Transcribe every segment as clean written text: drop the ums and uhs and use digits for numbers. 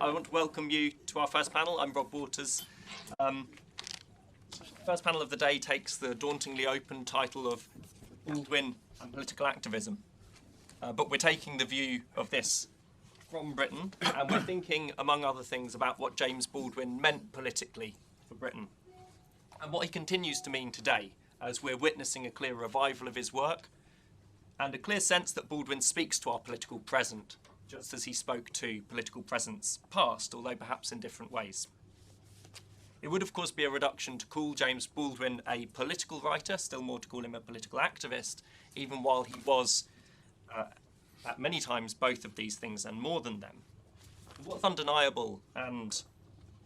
I want to welcome you to our first panel. I'm Rob Waters. First panel of the day takes the dauntingly open title of Baldwin and Political Activism. But we're taking the view of this from Britain, and we're thinking, among other things, about what James Baldwin meant politically for Britain, and what he continues to mean today, as we're witnessing a clear revival of his work, and a clear sense that Baldwin speaks to our political present, just as he spoke to political presence past, although perhaps in different ways. It would, of course, be a reduction to call James Baldwin a political writer, still more to call him a political activist, even while he was, at many times, both of these things and more than them. What's undeniable, and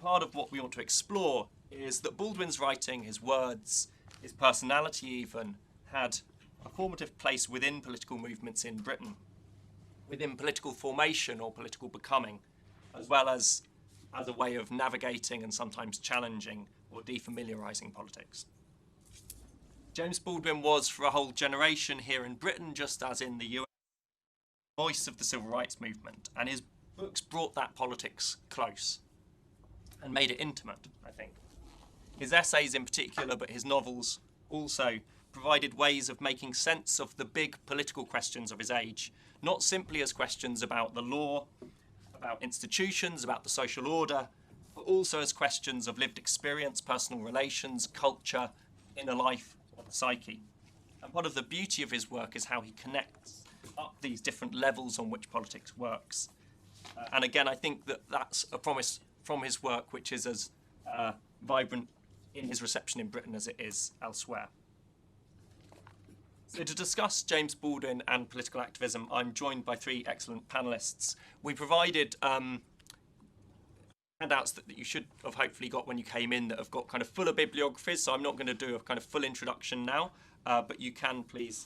part of what we want to explore, is that Baldwin's writing, his words, his personality even, had a formative place within political movements in Britain, within political formation or political becoming, as well as a way of navigating and sometimes challenging or defamiliarising politics. James Baldwin was, for a whole generation here in Britain, just as in the US, the voice of the civil rights movement, and his books brought that politics close and made it intimate, I think. His essays in particular, but his novels also, provided ways of making sense of the big political questions of his age, not simply as questions about the law, about institutions, about the social order, but also as questions of lived experience, personal relations, culture, inner life, or the psyche. And part of the beauty of his work is how he connects up these different levels on which politics works. And again, I think that that's a promise from his work which is as vibrant in his reception in Britain as it is elsewhere. So to discuss James Baldwin and political activism, I'm joined by three excellent panellists. We provided handouts that you should have hopefully got when you came in that have got kind of fuller bibliographies, so I'm not going to do a kind of full introduction now, but you can please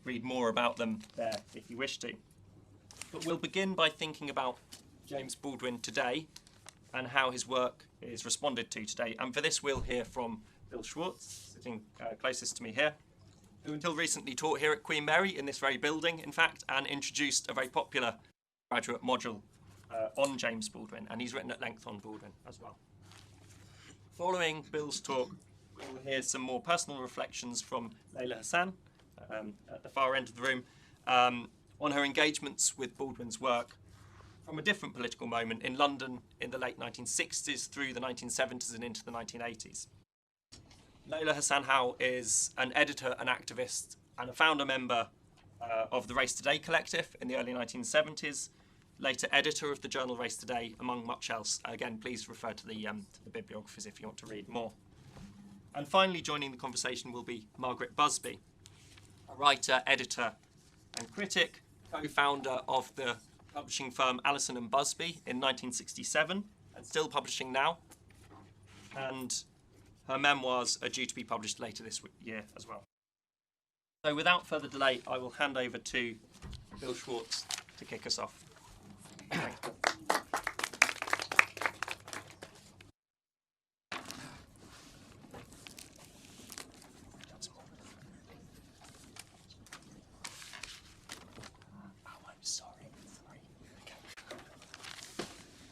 read more about them there if you wish to. But we'll begin by thinking about James Baldwin today and how his work is responded to today. And for this, we'll hear from Bill Schwarz, sitting closest to me here, who until recently taught here at Queen Mary in this very building, in fact, and introduced a very popular graduate module on James Baldwin, and he's written at length on Baldwin as well. Following Bill's talk, we'll hear some more personal reflections from Leila Hassan, at the far end of the room, on her engagements with Baldwin's work from a different political moment in London in the late 1960s through the 1970s and into the 1980s. Leila Hassan Howe is an editor, an activist, and a founder member of the Race Today Collective in the early 1970s, later editor of the journal Race Today, among much else. Again, please refer to the bibliographies if you want to read more. And finally, joining the conversation will be Margaret Busby, a writer, editor, and critic, co-founder of the publishing firm Allison and Busby in 1967, and still publishing now. And her memoirs are due to be published later this year as well. So without further delay, I will hand over to Bill Schwarz to kick us off.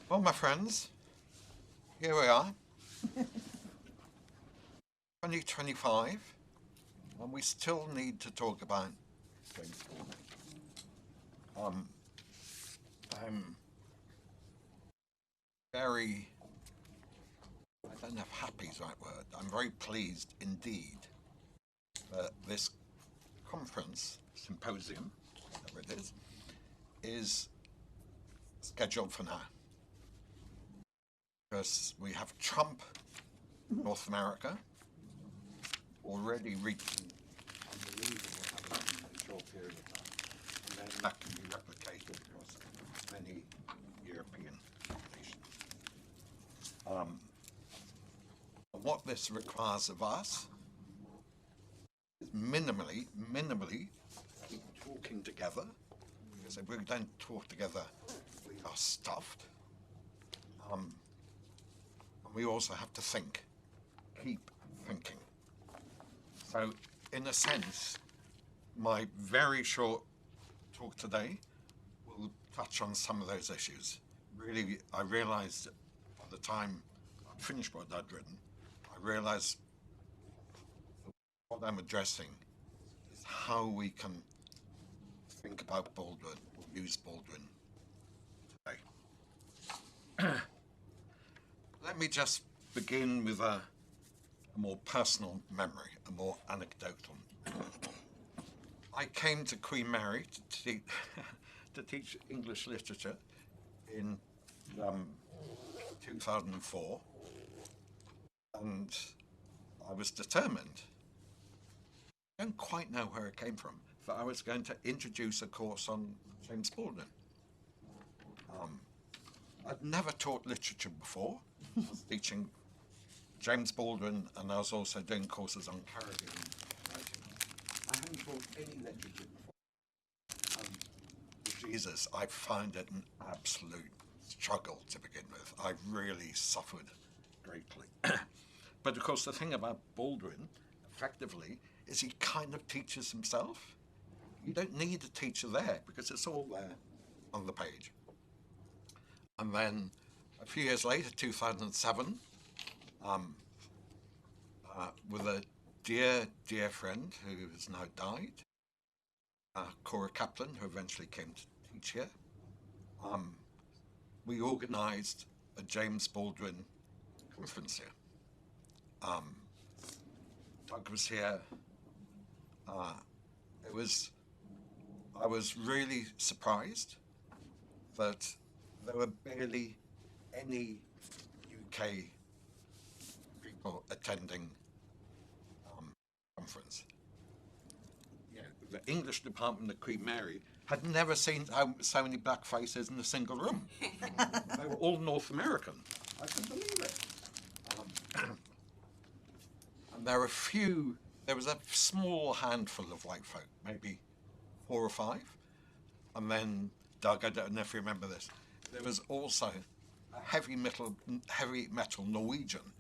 Well, my friends, here we are. 2025, and we still need to talk about James Baldwin. I'm very, I don't know if happy is the right word, I'm very pleased indeed that this conference, Symposium, whatever it is scheduled for now. Because we have Trump, North America, already reaching unbelievable heights in a short period of time, and then that can be replicated across many European nations. What this requires of us is minimally keep talking together, because if we don't talk together, we are stuffed. And we also have to think, keep thinking. So, in a sense, my very short talk today will touch on some of those issues, really, I realised by the time I finished what I'd written, I realised what I'm addressing is how we can think about Baldwin or use Baldwin today. Let me just begin with a more personal memory, a more anecdotal. I came to Queen Mary to teach English literature in 2004, and I was determined, I don't quite know where it came from, that I was going to introduce a course on James Baldwin. I'd never taught literature before. I was teaching James Baldwin, and I was also doing courses on Carrigan writing. I hadn't taught any literature before. Jesus, I found it an absolute struggle to begin with. I really suffered greatly. But of course, the thing about Baldwin, effectively, is he kind of teaches himself. You don't need a teacher there because it's all there on the page. And then a few years later, 2007, with a dear, dear friend who has now died, Cora Kaplan, who eventually came to teach here, we organised a James Baldwin conference here. Doug was here. I was really surprised that there were barely any UK people attending conference. Yeah, the English department at Queen Mary had never seen so many black faces in a single room. They were all North American. I couldn't believe it. And there was a small handful of white folk, maybe 4 or 5. And then, Doug, I don't know if you remember this, there was also a heavy metal Norwegian.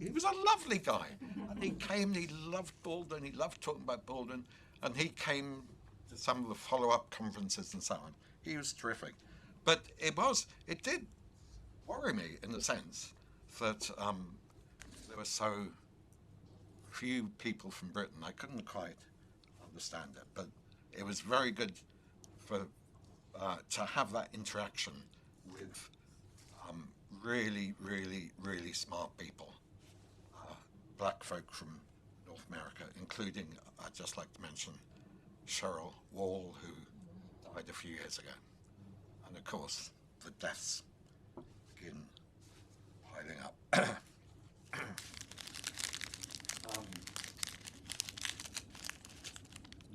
He was a lovely guy. And he came, and he loved Baldwin, he loved talking about Baldwin, and he came to some of the follow-up conferences and so on. He was terrific. But it did worry me in a sense that there were so few people from Britain. I couldn't quite understand it, but it was very good to have that interaction with really, really, really smart people, black folk from North America, including, I'd just like to mention, Cheryl Wall, who died a few years ago. And of course, the deaths begin piling up.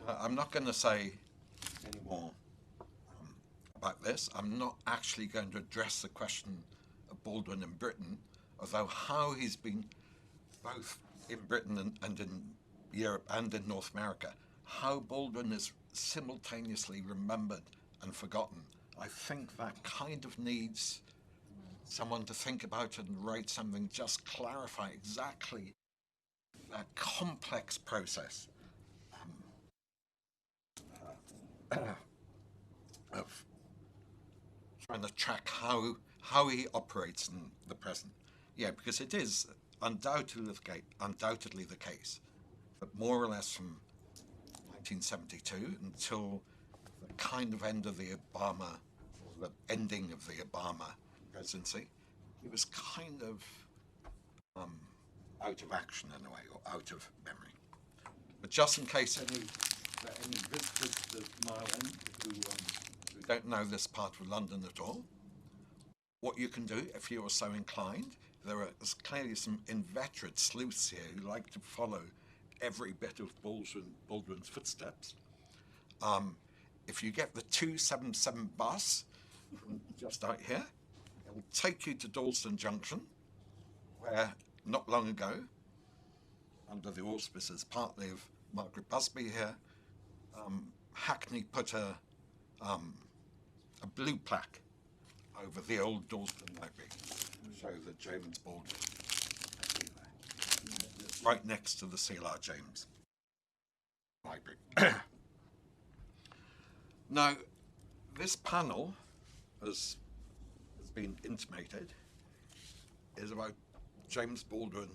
I'm not going to say any more about this. I'm not actually going to address the question of Baldwin in Britain, although how he's been both in Britain and in Europe and in North America, how Baldwin is simultaneously remembered and forgotten. I think that kind of needs someone to think about it and write something, just clarify exactly that complex process of trying to track how he operates in the present. Yeah, because it is undoubtedly the case that more or less from 1972 until the kind of end of the Obama, or the ending of the Obama presidency, it was kind of out of action in a way, or out of memory. But just in case any visitors to Mile End who don't know this part of London at all, what you can do, if you're so inclined, there's clearly some inveterate sleuths here who like to follow every bit of Baldwin's footsteps. If you get the 277 bus from just out here, it will take you to Dalston Junction, where not long ago, under the auspices partly of Margaret Busby here, Hackney put a blue plaque over the old Dalston Library to show that James Baldwin had been there. It's right next to the C.L.R. James Library. Now, this panel has been intimated, is about James Baldwin.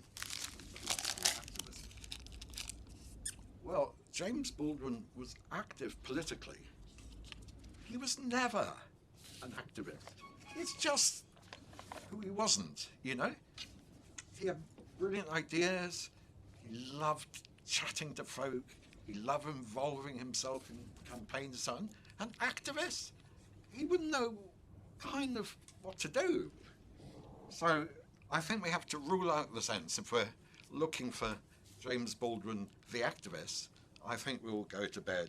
Well, James Baldwin was active politically. He was never an activist. It's just who he wasn't, you know? He had brilliant ideas. He loved chatting to folk. He loved involving himself in campaigns and so on. And activists, he wouldn't know kind of what to do. So I think we have to rule out the sense, if we're looking for James Baldwin, the activist, I think we will go to bed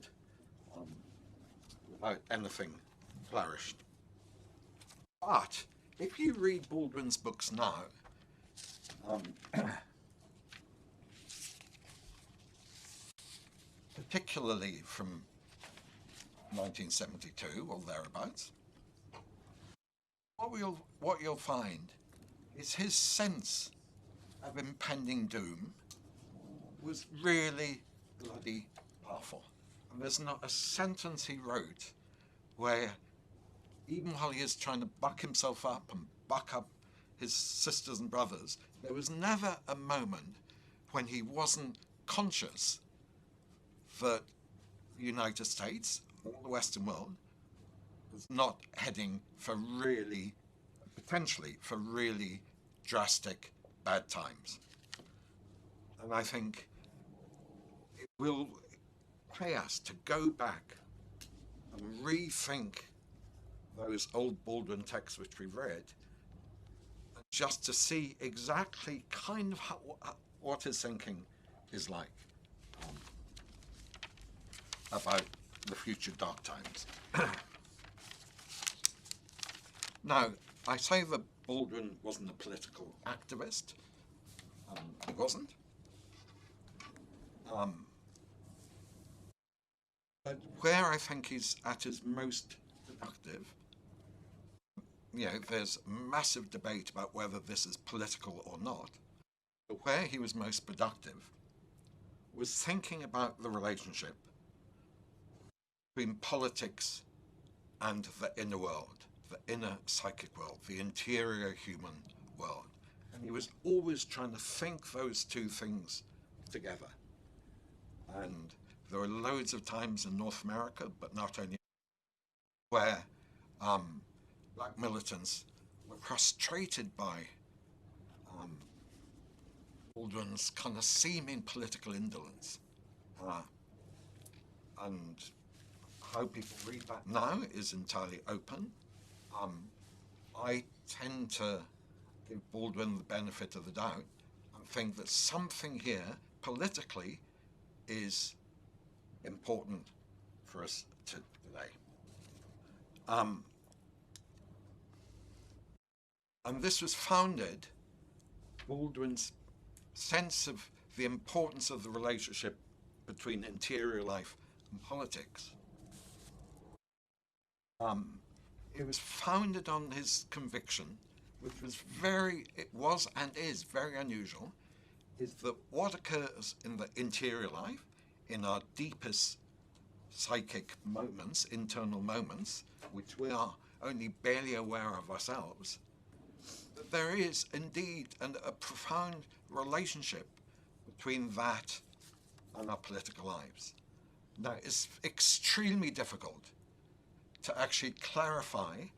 without anything flourished. But if you read Baldwin's books now, particularly from 1972 or thereabouts, what you'll find is his sense of impending doom was really bloody powerful. And there's not a sentence he wrote where, even while he is trying to buck himself up and buck up his sisters and brothers, there was never a moment when he wasn't conscious that the United States or the Western world was not heading for really, potentially, for really drastic bad times. And I think it will pay us to go back and rethink those old Baldwin texts which we read, just to see exactly kind of what his thinking is like about the future dark times. Now, I say that Baldwin wasn't a political activist. He wasn't. But where I think he's at his most productive, you know, there's massive debate about whether this is political or not, but where he was most productive was thinking about the relationship between politics and the inner world, the inner psychic world, the interior human world. And he was always trying to think those two things together. And there were loads of times in North America, but not only, where black militants were frustrated by Baldwin's kind of seeming political indolence. And how people read that now is entirely open. I tend to give Baldwin the benefit of the doubt and think that something here politically is important for us today. And this was founded, Baldwin's sense of the importance of the relationship between interior life and politics. It was founded on his conviction, which was it was and is very unusual, is that what occurs in the interior life, in our deepest psychic moments, internal moments, which we are only barely aware of ourselves, that there is indeed a profound relationship between that and our political lives. Now, it's extremely difficult to actually clarify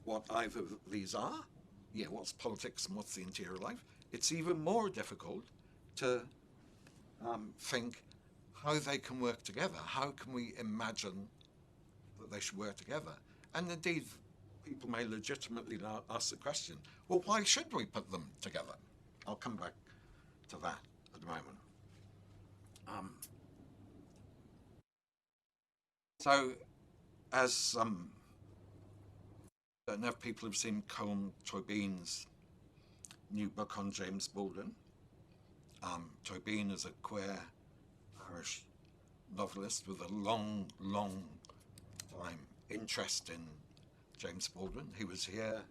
what either of these are. Yeah, what's politics and what's the interior life? It's even more difficult to think how they can work together. How can we imagine that they should work together? And indeed, people may legitimately ask the question, well, why should we put them together? I'll come back to that at the moment. So, as I don't know if people have seen Colm Tóibín's new book on James Baldwin. Tóibín is a queer Irish novelist with a long time interest in James Baldwin. He was here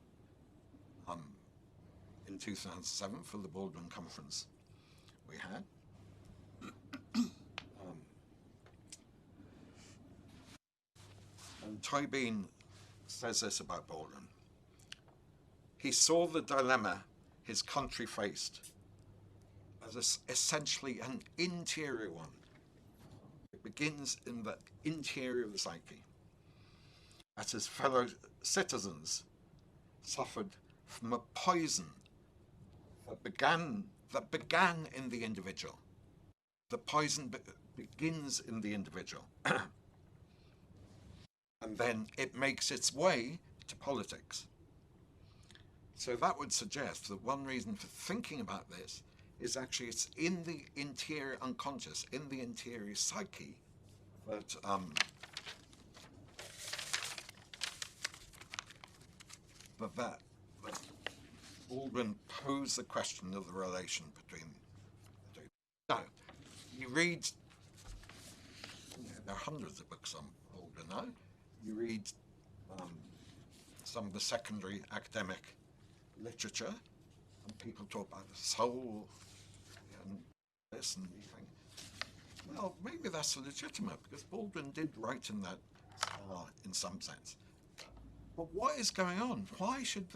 in 2007 for the Baldwin conference we had. And Tóibín says this about Baldwin. he saw the dilemma his country faced as essentially an interior one. It begins in the interior of the psyche, as his fellow citizens suffered from a poison that began in the individual. The poison begins in the individual, and then it makes its way to politics. So that would suggest that one reason for thinking about this is actually it's in the interior unconscious, in the interior psyche, that that Baldwin posed the question of the relation between the two. Now, you read, there are hundreds of books on Baldwin now. You read some of the secondary academic literature, and people talk about the soul and this, and you think, well, maybe that's legitimate because Baldwin did write in that style in some sense. But what is going on? Why should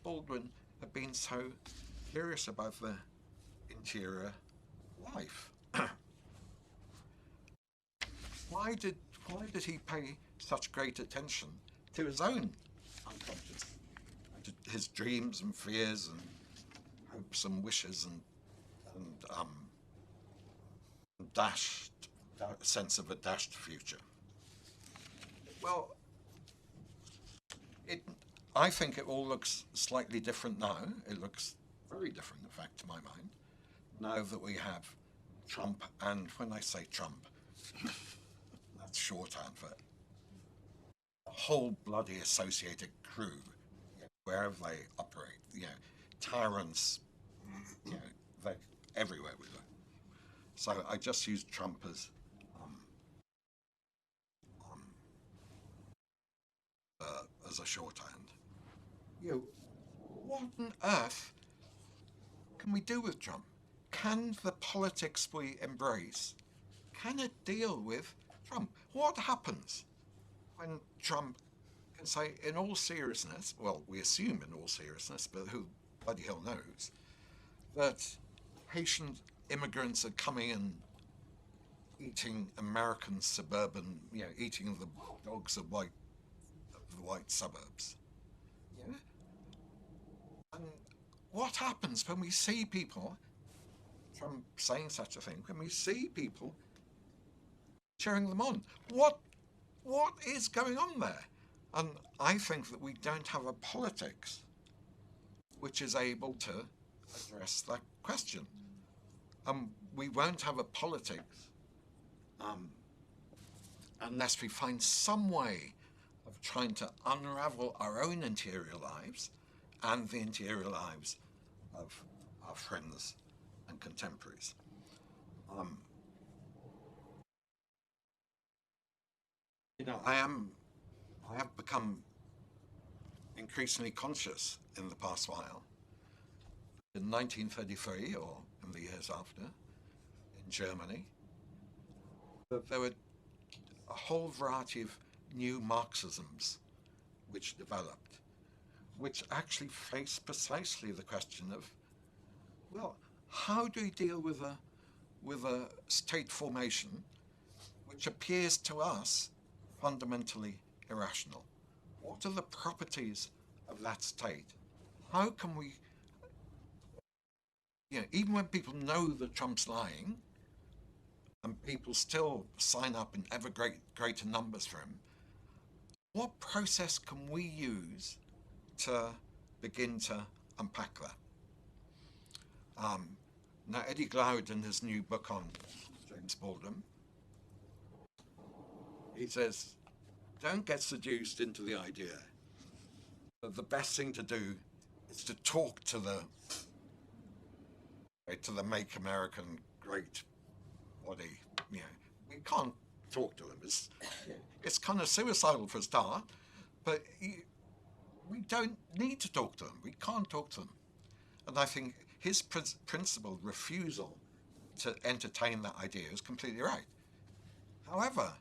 Baldwin have been so curious about the interior life? Why did he pay such great attention to his own unconscious, to his dreams and fears and hopes and wishes and sense of a dashed future? Well, I think it all looks slightly different now. It looks very different, in fact, to my mind, now that we have Trump, and when I say Trump, that's shorthand for the whole bloody associated crew, wherever they operate, tyrants, they're everywhere with them. So I just use Trump as a shorthand. What on earth can we do with Trump? Can the politics we embrace, can it deal with Trump? What happens when Trump can say in all seriousness, well, we assume in all seriousness, but who bloody hell knows, that Haitian immigrants are coming and eating American suburban, eating the dogs of the white suburbs. And what happens when we see people, Trump saying such a thing, when we see people cheering them on? What is going on there? And I think that we don't have a politics which is able to address that question. We won't have a politics unless we find some way of trying to unravel our own interior lives and the interior lives of our friends and contemporaries. I have become increasingly conscious in the past while. In 1933, or in the years after, in Germany, that there were a whole variety of new Marxisms which developed, which actually faced precisely the question of, well, how do we deal with a state formation which appears to us fundamentally irrational? What are the properties of that state? How can we, even when people know that Trump's lying, and people still sign up in ever greater numbers for him, what process can we use to begin to unpack that? Now, Eddie Glaude, in his new book on James Baldwin, he says, don't get seduced into the idea that the best thing to do is to talk to the Make American Great body. We can't talk to them. It's kind of suicidal for a start, but we don't need to talk to them. We can't talk to them. And I think his principled refusal to entertain that idea is completely right. However,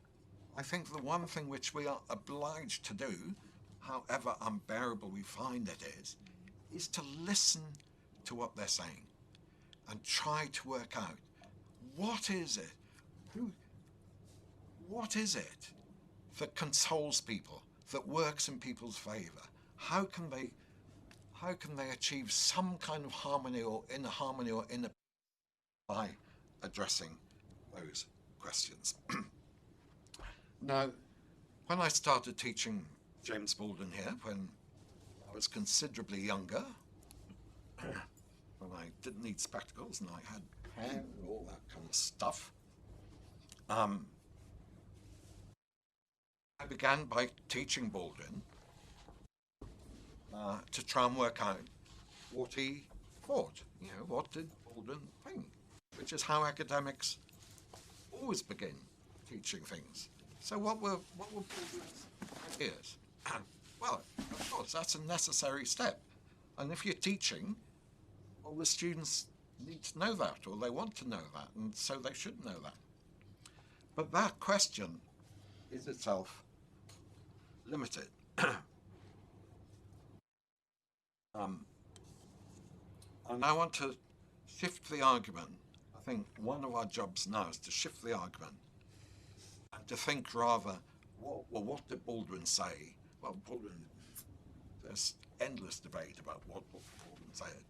I think the one thing which we are obliged to do however unbearable we find it is to listen to what they're saying and try to work out what is it that consoles people, that works in people's favour. How can they achieve some kind of harmony or inner by addressing those questions? Now, when I started teaching James Baldwin here, when I was considerably younger, when I didn't need spectacles and I had hair and all that kind of stuff, I began by teaching Baldwin to try and work out what he thought. You know, what did Baldwin think? Which is how academics always begin teaching things. So what were Baldwin's ideas? Well, of course, that's a necessary step. And if you're teaching, well, the students need to know that, or they want to know that, and so they should know that. But that question is itself limited. And I want to shift the argument. I think one of our jobs now is to shift the argument and to think rather, well, what did Baldwin say? Well, there's endless debate about what Baldwin said.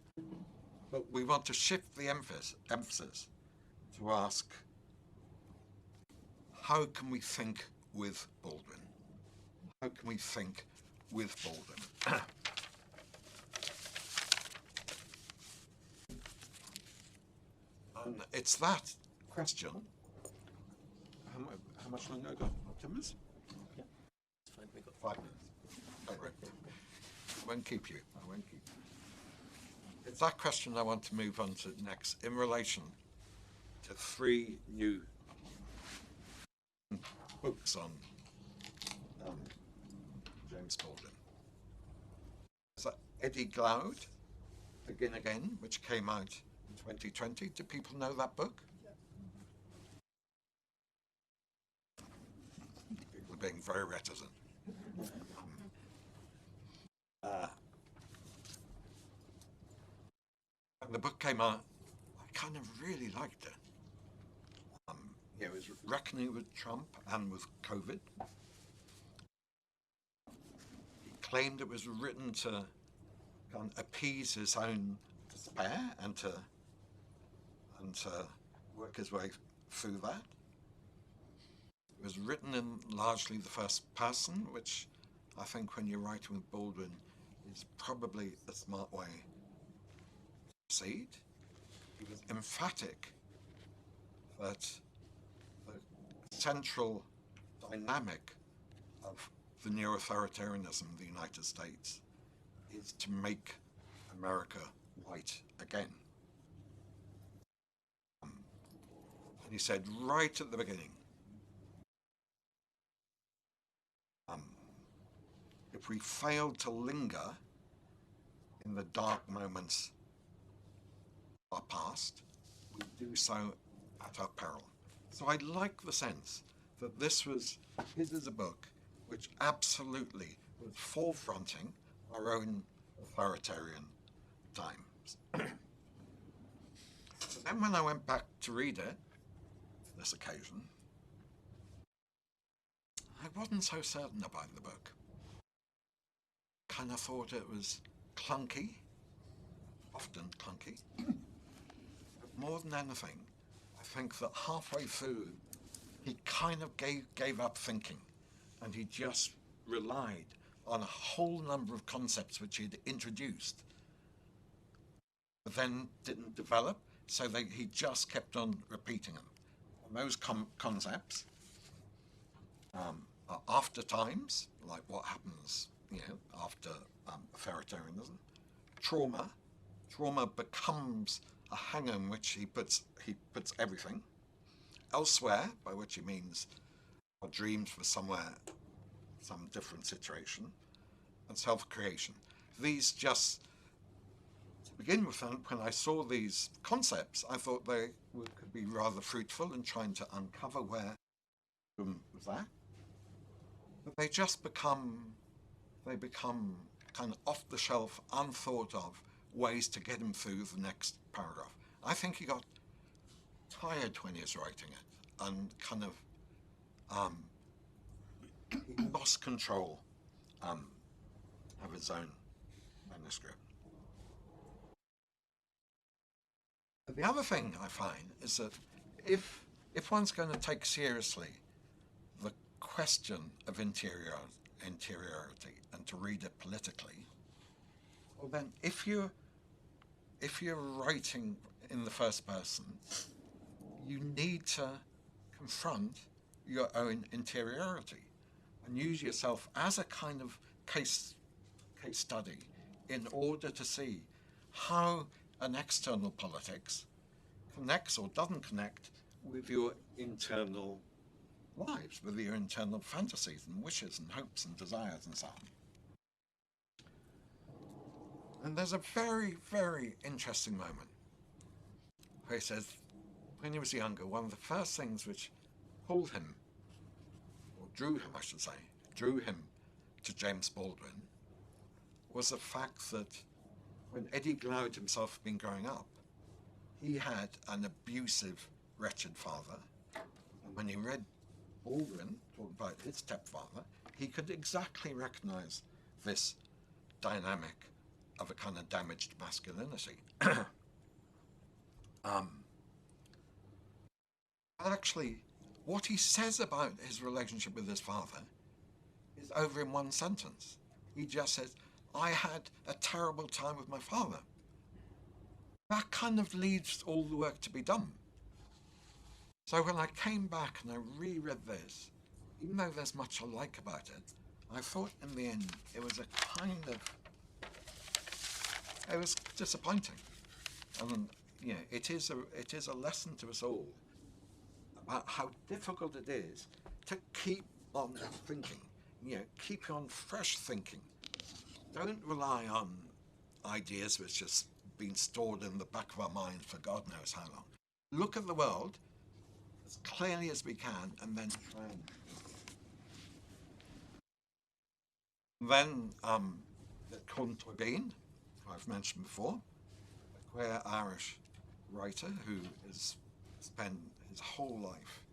But we want to shift the emphasis to ask, how can we think with Baldwin? How can we think with Baldwin? And it's that question. How much longer have I got? 10 minutes? Yeah, it's fine. We've got 5 minutes. Oh, right. I won't keep you. It's that question I want to move on to next in relation to 3 new books on James Baldwin. So Eddie Glaude, Begin Again, which came out in 2020. Do people know that book? People are being very reticent. When the book came out, I kind of really liked it. It was reckoning with Trump and with COVID. He claimed it was written to kind of appease his own despair and to work his way through that. It was written in largely the first person, which I think when you're writing with Baldwin is probably a smart way to proceed. He was emphatic that the central dynamic of the neo-authoritarianism of the United States is to make America white again. And he said right at the beginning, if we fail to linger in the dark moments of our past, we do so at our peril. So I like the sense that this is a book which absolutely was forefronting our own authoritarian times. So then when I went back to read it, this occasion, I wasn't so certain about the book. Kind of thought it was clunky, often clunky. But more than anything, I think that halfway through, he kind of gave up thinking, and he just relied on a whole number of concepts which he'd introduced, but then didn't develop, so he just kept on repeating them. And those concepts are after times, like what happens, after authoritarianism. Trauma becomes a hangar in which he puts everything. Elsewhere, by which he means our dreams for somewhere, some different situation, and self-creation. These just, to begin with, when I saw these concepts, I thought they could be rather fruitful in trying to uncover where was that. But they just become they become kind of off-the-shelf, unthought of ways to get him through the next paragraph. I think he got tired when he was writing it and kind of he lost control of his own manuscript. The other thing I find is that if one's going to take seriously the question of interiority and to read it politically, well then if you're writing in the first person, you need to confront your own interiority and use yourself as a kind of case study in order to see how an external politics connects or doesn't connect with your internal lives, with your internal fantasies and wishes and hopes and desires and so on. And there's a very, very interesting moment where he says, when he was younger, one of the first things which pulled him, or drew him, I should say, drew him to James Baldwin was the fact that when Eddie Glaude himself had been growing up, he had an abusive, wretched father. And when he read Baldwin talking about his stepfather, he could exactly recognize this dynamic of a kind of damaged masculinity. Actually, what he says about his relationship with his father is over in one sentence. He just says, I had a terrible time with my father. That kind of leaves all the work to be done. So when I came back and I reread this, even though there's much I like about it, I thought in the end it was a kind of, it was disappointing. And you know, it is a lesson to us all about how difficult it is to keep on thinking, you know, keep on fresh thinking. Don't rely on ideas which have been stored in the back of our minds for God knows how long. Look at the world as clearly as we can and then try and... Then Colin Toybeen, who I've mentioned before, a queer Irish writer who has spent his whole life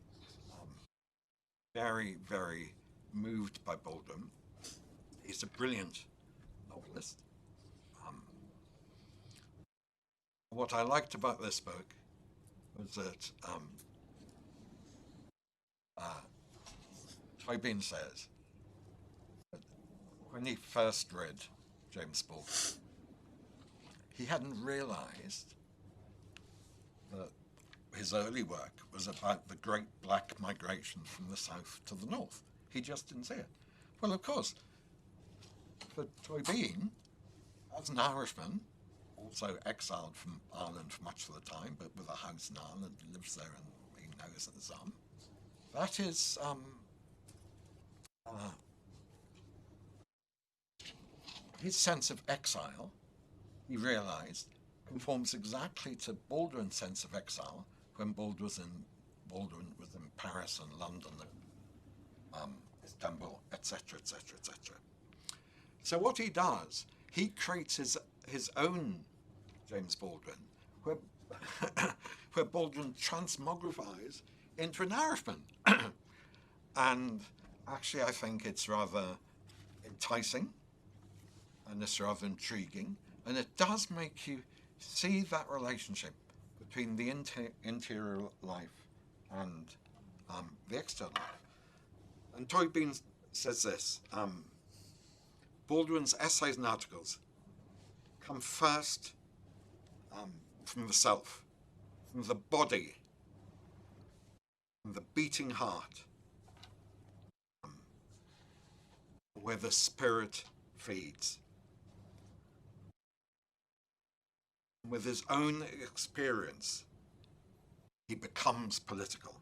very, very moved by Baldwin. He's a brilliant novelist. What I liked about this book was that Toybeen says that when he first read James Baldwin, he hadn't realized that his early work was about the great black migration from the south to the north. He just didn't see it. Well, of course, for Toybeen, as an Irishman, also exiled from Ireland for much of the time, but with a house in Ireland, lives there and he knows the Zam. That is his sense of exile, he realized, conforms exactly to Baldwin's sense of exile when Baldwin was in Paris and London and Istanbul, etc., etc., etc. So what he does, he creates his own James Baldwin, where Baldwin transmogrifies into an Irishman. And actually I think it's rather enticing and it's rather intriguing, and it does make you see that relationship between the interior life and the external life. And Toybeen says this, Baldwin's essays and articles come first from the self, from the body, from the beating heart, where the spirit feeds. With his own experience, he becomes political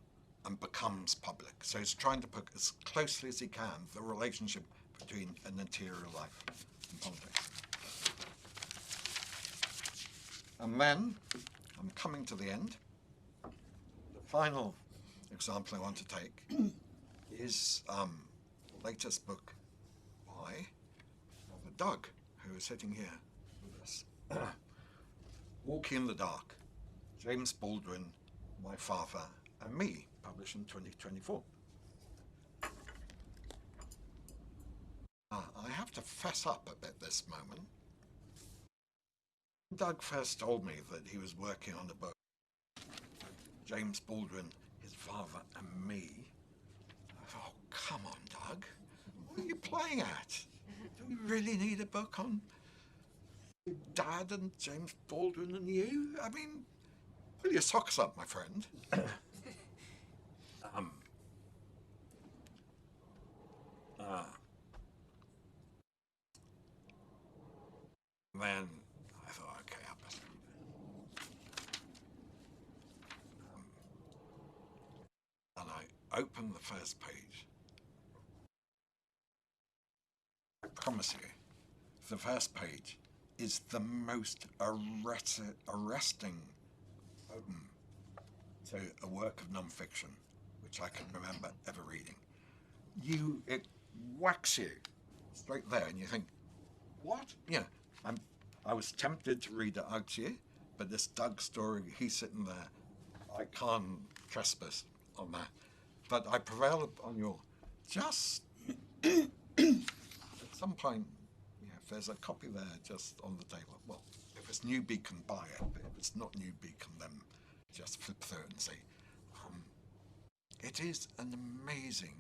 and becomes public. So he's trying to put as closely as he can the relationship between an interior life and politics. And then, I'm coming to the end. The final example I want to take is the latest book by Doug, who is sitting here with us. Walking in the Dark, James Baldwin, My Father and Me, published in 2024. I have to fess up a bit this moment. Doug first told me that he was working on a book, James Baldwin, His Father and Me. I thought, oh, come on, Doug, what are you playing at? Do we really need a book on your dad and James Baldwin and you? I mean, pull your socks up, my friend. Then I thought, okay, I best read it. And I opened the first page. I promise you, the first page is the most arresting open to a work of non-fiction which I can remember ever reading. It whacks you straight there, and you think, what? Yeah, I was tempted to read it out to you, but this Doug story, he's sitting there. I can't trespass on that. But I prevail on your just at some point, yeah, if there's a copy there just on the table. Well, if it's New Beacon, buy it. But if it's not New Beacon, then just flip through it and see. It is an amazing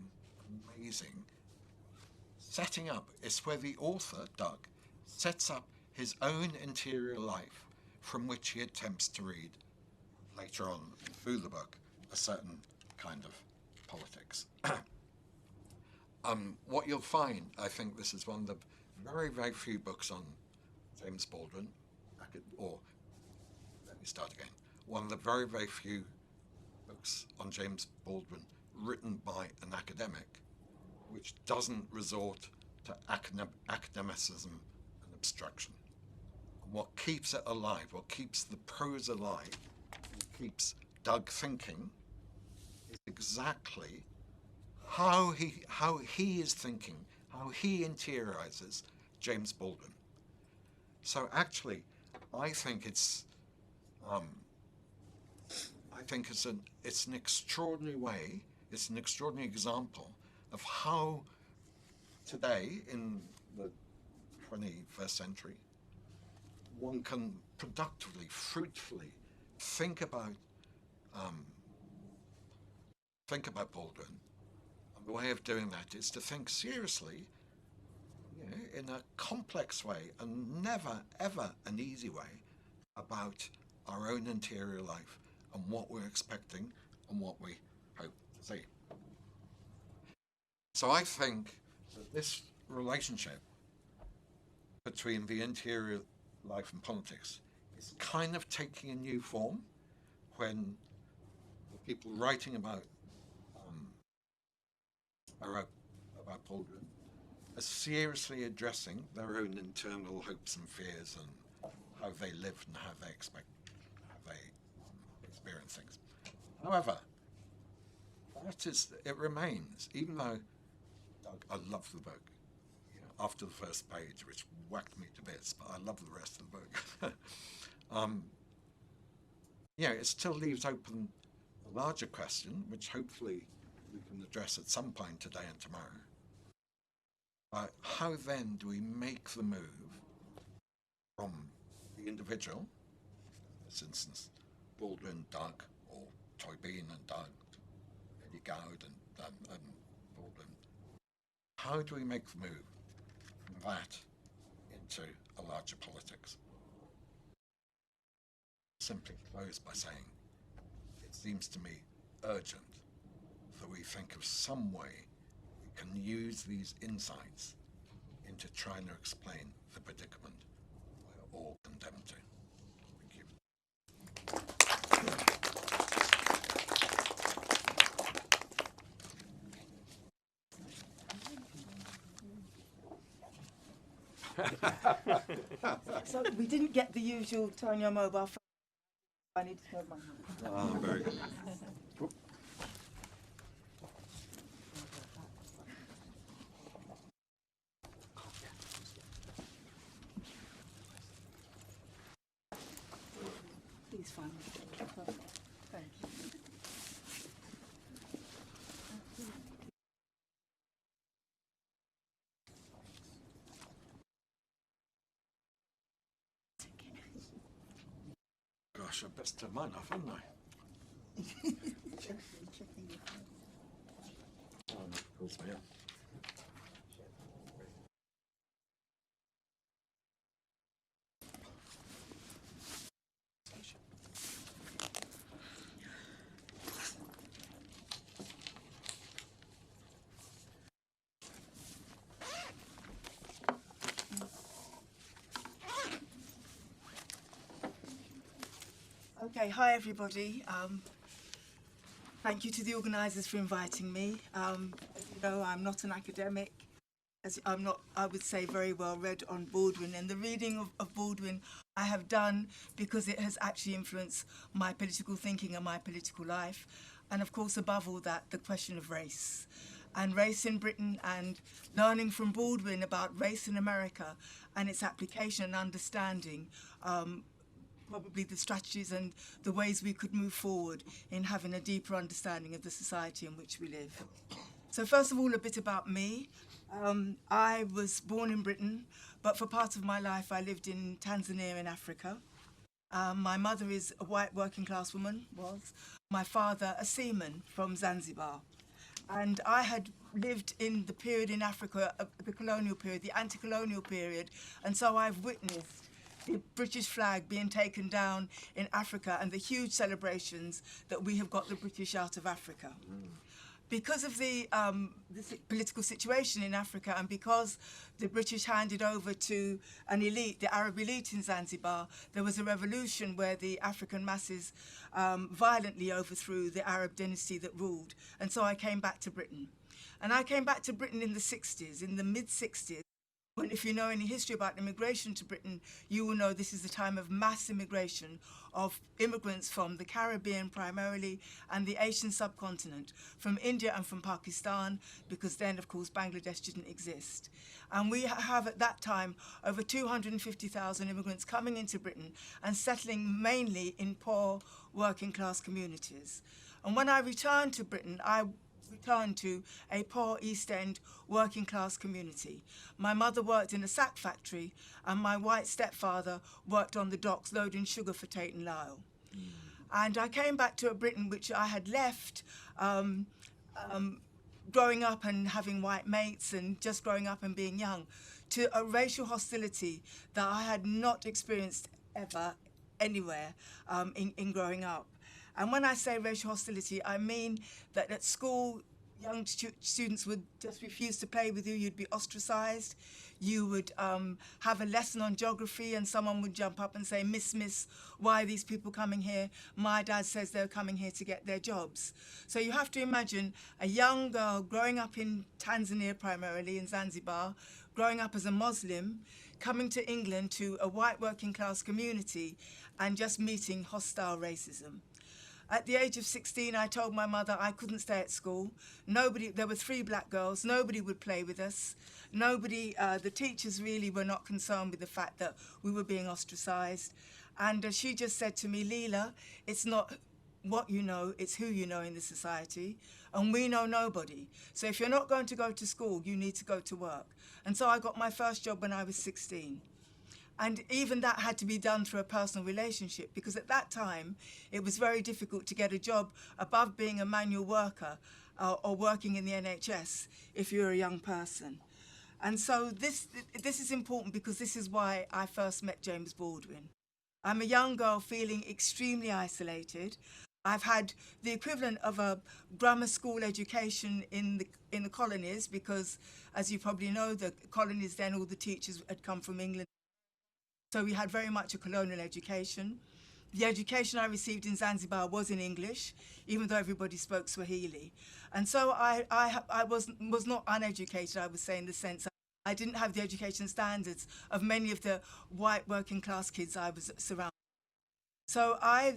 setting up. It's where the author, Doug, sets up his own interior life from which he attempts to read later on through the book a certain kind of politics. What you'll find, I think this is one of the very, very few books on James Baldwin, or let me start again, one of the very, very few books on James Baldwin written by an academic which doesn't resort to academicism and abstraction. What keeps it alive, what keeps the prose alive, what keeps Doug thinking, is exactly how he is thinking, how he interiorizes James Baldwin. So actually, I think it's an extraordinary way, it's an extraordinary example of how today in the 21st century, one can productively, fruitfully think about Baldwin. And the way of doing that is to think seriously, in a complex way and never, ever an easy way about our own interior life and what we're expecting and what we hope to see. So I think that this relationship between the interior life and politics is kind of taking a new form when the people writing about Baldwin are seriously addressing their own internal hopes and fears and how they live and how they experience things. However, it remains, even though I love the book, after the first page, which whacked me to bits, but I love the rest of the book. It still leaves open a larger question, which hopefully we can address at some point today and tomorrow. How then do we make the move from the individual, in this instance, Baldwin, Doug, or Toybeen and Doug, Eddie Gowd and Baldwin, how do we make the move from that into a larger politics? Simply close by saying, it seems to me urgent that we think of some way we can use these insights into trying to explain the predicament we're all condemned to. Thank you. So we didn't get the usual turn your mobile phone. I need to turn my mobile. Very good. fine. Thank you. Gosh, I best turn mine off, haven't I? Oh, no, calls me up. Okay, hi everybody. Thank you to the organisers for inviting me. As you know, I'm not an academic. I'm not, I would say, very well read on Baldwin, and the reading of Baldwin I have done because it has actually influenced my political thinking and my political life. And of course, above all that, the question of race. And race in Britain, and learning from Baldwin about race in America and its application and understanding, probably the strategies and the ways we could move forward in having a deeper understanding of the society in which we live. So first of all, a bit about me. I was born in Britain, but for part of my life I lived in Tanzania in Africa. My mother is a white working class woman, was. My father a seaman from Zanzibar. And I had lived in the period in Africa, the colonial period, the anti-colonial period, and so I've witnessed the British flag being taken down in Africa and the huge celebrations that we have got the British out of Africa. Because of the political situation in Africa, and because the British handed over to an elite, the Arab elite in Zanzibar, there was a revolution where the African masses violently overthrew the Arab dynasty that ruled. And so I came back to Britain. And I came back to Britain in the 60s, in the mid-60s. When, if you know any history about immigration to Britain, you will know this is a time of mass immigration of immigrants from the Caribbean primarily and the Asian subcontinent, from India and from Pakistan, because then, of course, Bangladesh didn't exist. And we have at that time over 250,000 immigrants coming into Britain and settling mainly in poor working class communities. And when I returned to Britain, I returned to a poor East End working class community. My mother worked in a sack factory and my white stepfather worked on the docks loading sugar for Tate and Lyle. And I came back to a Britain which I had left growing up and having white mates and just growing up and being young, to a racial hostility that I had not experienced ever anywhere in growing up. And when I say racial hostility, I mean that at school, young students would just refuse to play with you. You'd be ostracized. You would have a lesson on geography and someone would jump up and say, Miss, why are these people coming here? My dad says they're coming here to get their jobs. So you have to imagine a young girl growing up in Tanzania primarily, in Zanzibar, growing up as a Muslim, coming to England to a white working class community and just meeting hostile racism. At the age of 16, I told my mother I couldn't stay at school. There were 3 black girls. Nobody would play with us. The teachers really were not concerned with the fact that we were being ostracized. And she just said to me, Leila, it's not what you know, it's who you know in the society. And we know nobody. So if you're not going to go to school, you need to go to work. And so I got my first job when I was 16. And even that had to be done through a personal relationship, because at that time, it was very difficult to get a job above being a manual worker or working in the NHS if you're a young person. And so this is important because this is why I first met James Baldwin. I'm a young girl feeling extremely isolated. I've had the equivalent of a grammar school education in the colonies because, as you probably know, the colonies then, all the teachers had come from England. So we had very much a colonial education. The education I received in Zanzibar was in English, even though everybody spoke Swahili. And so I was not uneducated, I would say, in the sense I didn't have the education standards of many of the white working class kids I was surrounded with. So I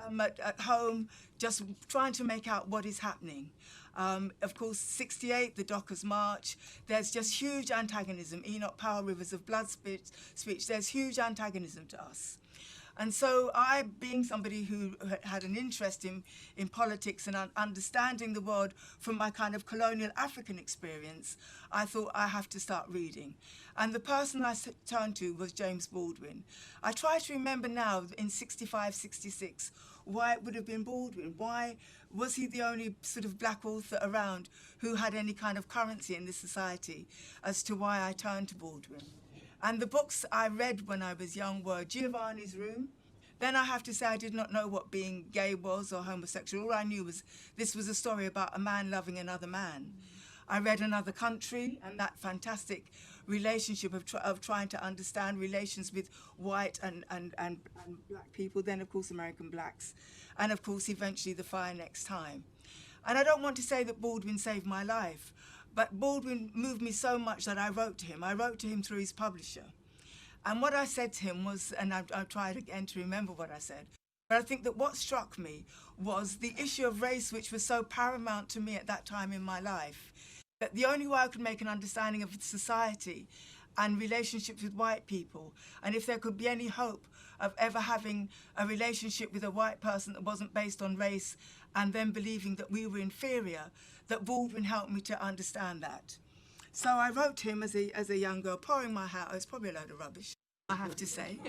am at home just trying to make out what is happening. Of course, 68, the Dockers March, there's just huge antagonism. Enoch Powell, Rivers of Blood speech, there's huge antagonism to us. And so I, being somebody who had an interest in politics and understanding the world from my kind of colonial African experience, I thought I have to start reading. And the person I turned to was James Baldwin. I try to remember now, in 65, 66, why it would have been Baldwin. Why was he the only sort of black author around who had any kind of currency in this society, as to why I turned to Baldwin. And the books I read when I was young were Giovanni's Room. Then I have to say I did not know what being gay was or homosexual. All I knew was this was a story about a man loving another man. I read Another Country, and that fantastic relationship of trying to understand relations with white and black people, then of course American blacks, and of course eventually The Fire Next Time. And I don't want to say that Baldwin saved my life, but Baldwin moved me so much that I wrote to him. I wrote to him through his publisher. And what I said to him was, and I've tried again to remember what I said, but I think that what struck me was the issue of race, which was so paramount to me at that time in my life, that the only way I could make an understanding of society and relationships with white people, and if there could be any hope of ever having a relationship with a white person that wasn't based on race and then believing that we were inferior, that Baldwin helped me to understand that. So I wrote to him as a young girl, pouring my heart out. It's probably a load of rubbish, I have to say,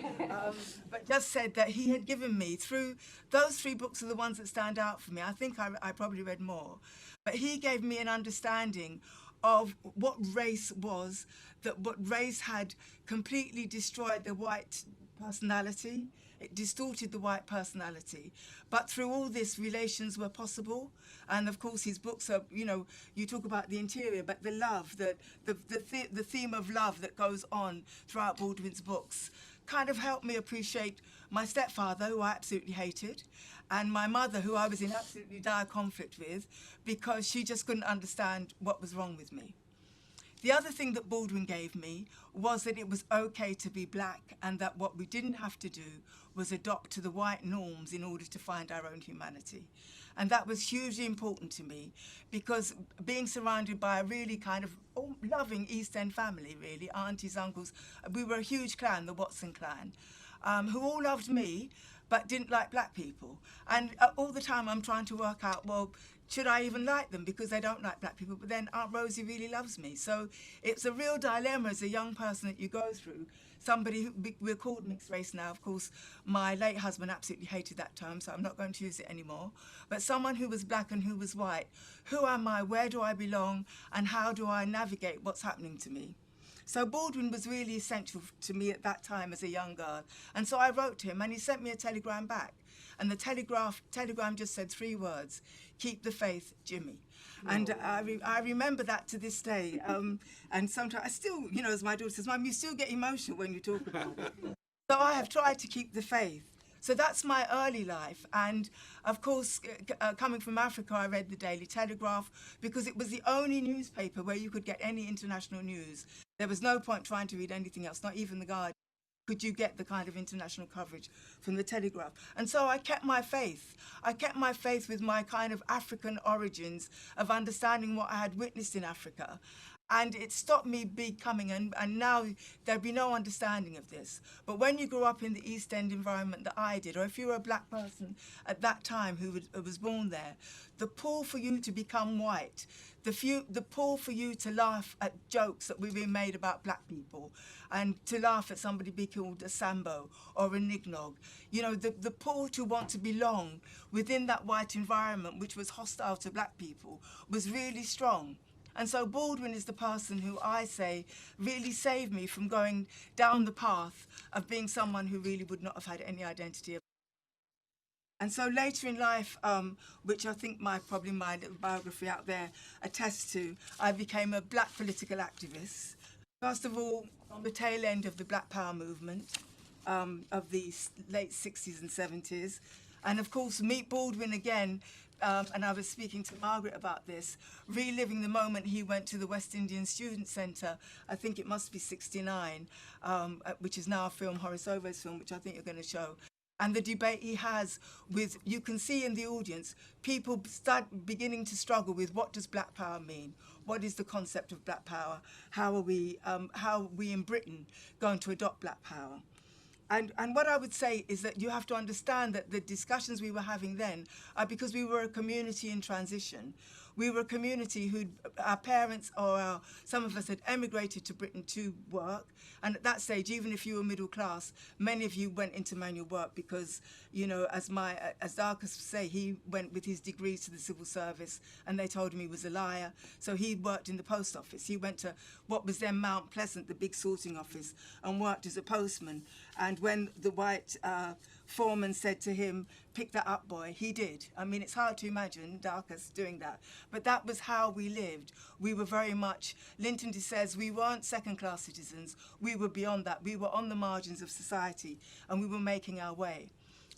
but just said that he had given me, through those 3 books are the ones that stand out for me. I think I probably read more, but he gave me an understanding of what race was, that what race had completely destroyed the white personality. It distorted the white personality. But through all this, relations were possible. And of course, his books are, you know, you talk about the interior, but the love, the theme of love that goes on throughout Baldwin's books kind of helped me appreciate my stepfather, who I absolutely hated, and my mother, who I was in absolutely dire conflict with, because she just couldn't understand what was wrong with me. The other thing that Baldwin gave me was that it was okay to be black, and that what we didn't have to do was adopt to the white norms in order to find our own humanity. And that was hugely important to me, because being surrounded by a really kind of loving East End family, really, aunties, uncles, we were a huge clan, the Watson clan, who all loved me, but didn't like black people. And all the time I'm trying to work out, well, should I even like them, because they don't like black people, but then Aunt Rosie really loves me. So it's a real dilemma as a young person that you go through. Somebody who, we're called mixed race now, of course, my late husband absolutely hated that term, so I'm not going to use it anymore. But someone who was black and who was white, who am I, where do I belong, and how do I navigate what's happening to me? So Baldwin was really essential to me at that time as a young girl. And so I wrote to him, and he sent me a telegram back. And the telegram just said 3 words: keep the faith, Jimmy. And I remember that to this day. And sometimes I still, you know, as my daughter says, Mum, you still get emotional when you talk about it. So I have tried to keep the faith. So that's my early life. And of course, coming from Africa, I read the Daily Telegraph, because it was the only newspaper where you could get any international news. There was no point trying to read anything else, not even The Guardian. Could you get the kind of international coverage from the Telegraph? And so I kept my faith. I kept my faith with my kind of African origins of understanding what I had witnessed in Africa. And it stopped me becoming, and now there'd be no understanding of this. But when you grew up in the East End environment that I did, or if you were a black person at that time who was born there, the pull for you to become white, the pull for you to laugh at jokes that were being made about black people, and to laugh at somebody being called a Sambo or a Nignog, you know, the pull to want to belong within that white environment, which was hostile to black people, was really strong. And so Baldwin is the person who I say really saved me from going down the path of being someone who really would not have had any identity. And so later in life, which I think probably my little biography out there attests to, I became a black political activist. First of all, on the tail end of the Black Power movement of the late 60s and 70s. And of course, meet Baldwin again, and I was speaking to Margaret about this, reliving the moment he went to the West Indian Student Centre, I think it must be 69, which is now a film, Horace Ovo's film, which I think you're going to show. And the debate he has with, you can see in the audience, people start beginning to struggle with what does black power mean? What is the concept of black power? How are we in Britain going to adopt black power? And what I would say is that you have to understand that the discussions we were having then are because we were a community in transition. We were a community who, our parents or some of us had emigrated to Britain to work. And at that stage, even if you were middle class, many of you went into manual work because, you know, as Darcus say, he went with his degrees to the civil service and they told him he was a liar. So he worked in the post office. He went to what was then Mount Pleasant, the big sorting office, and worked as a postman. And when the white foreman said to him, "Pick that up, boy," he did. I mean, it's hard to imagine Darcus doing that. But that was how we lived. We were very much, Linton says, we weren't second-class citizens. We were beyond that. We were on the margins of society, and we were making our way.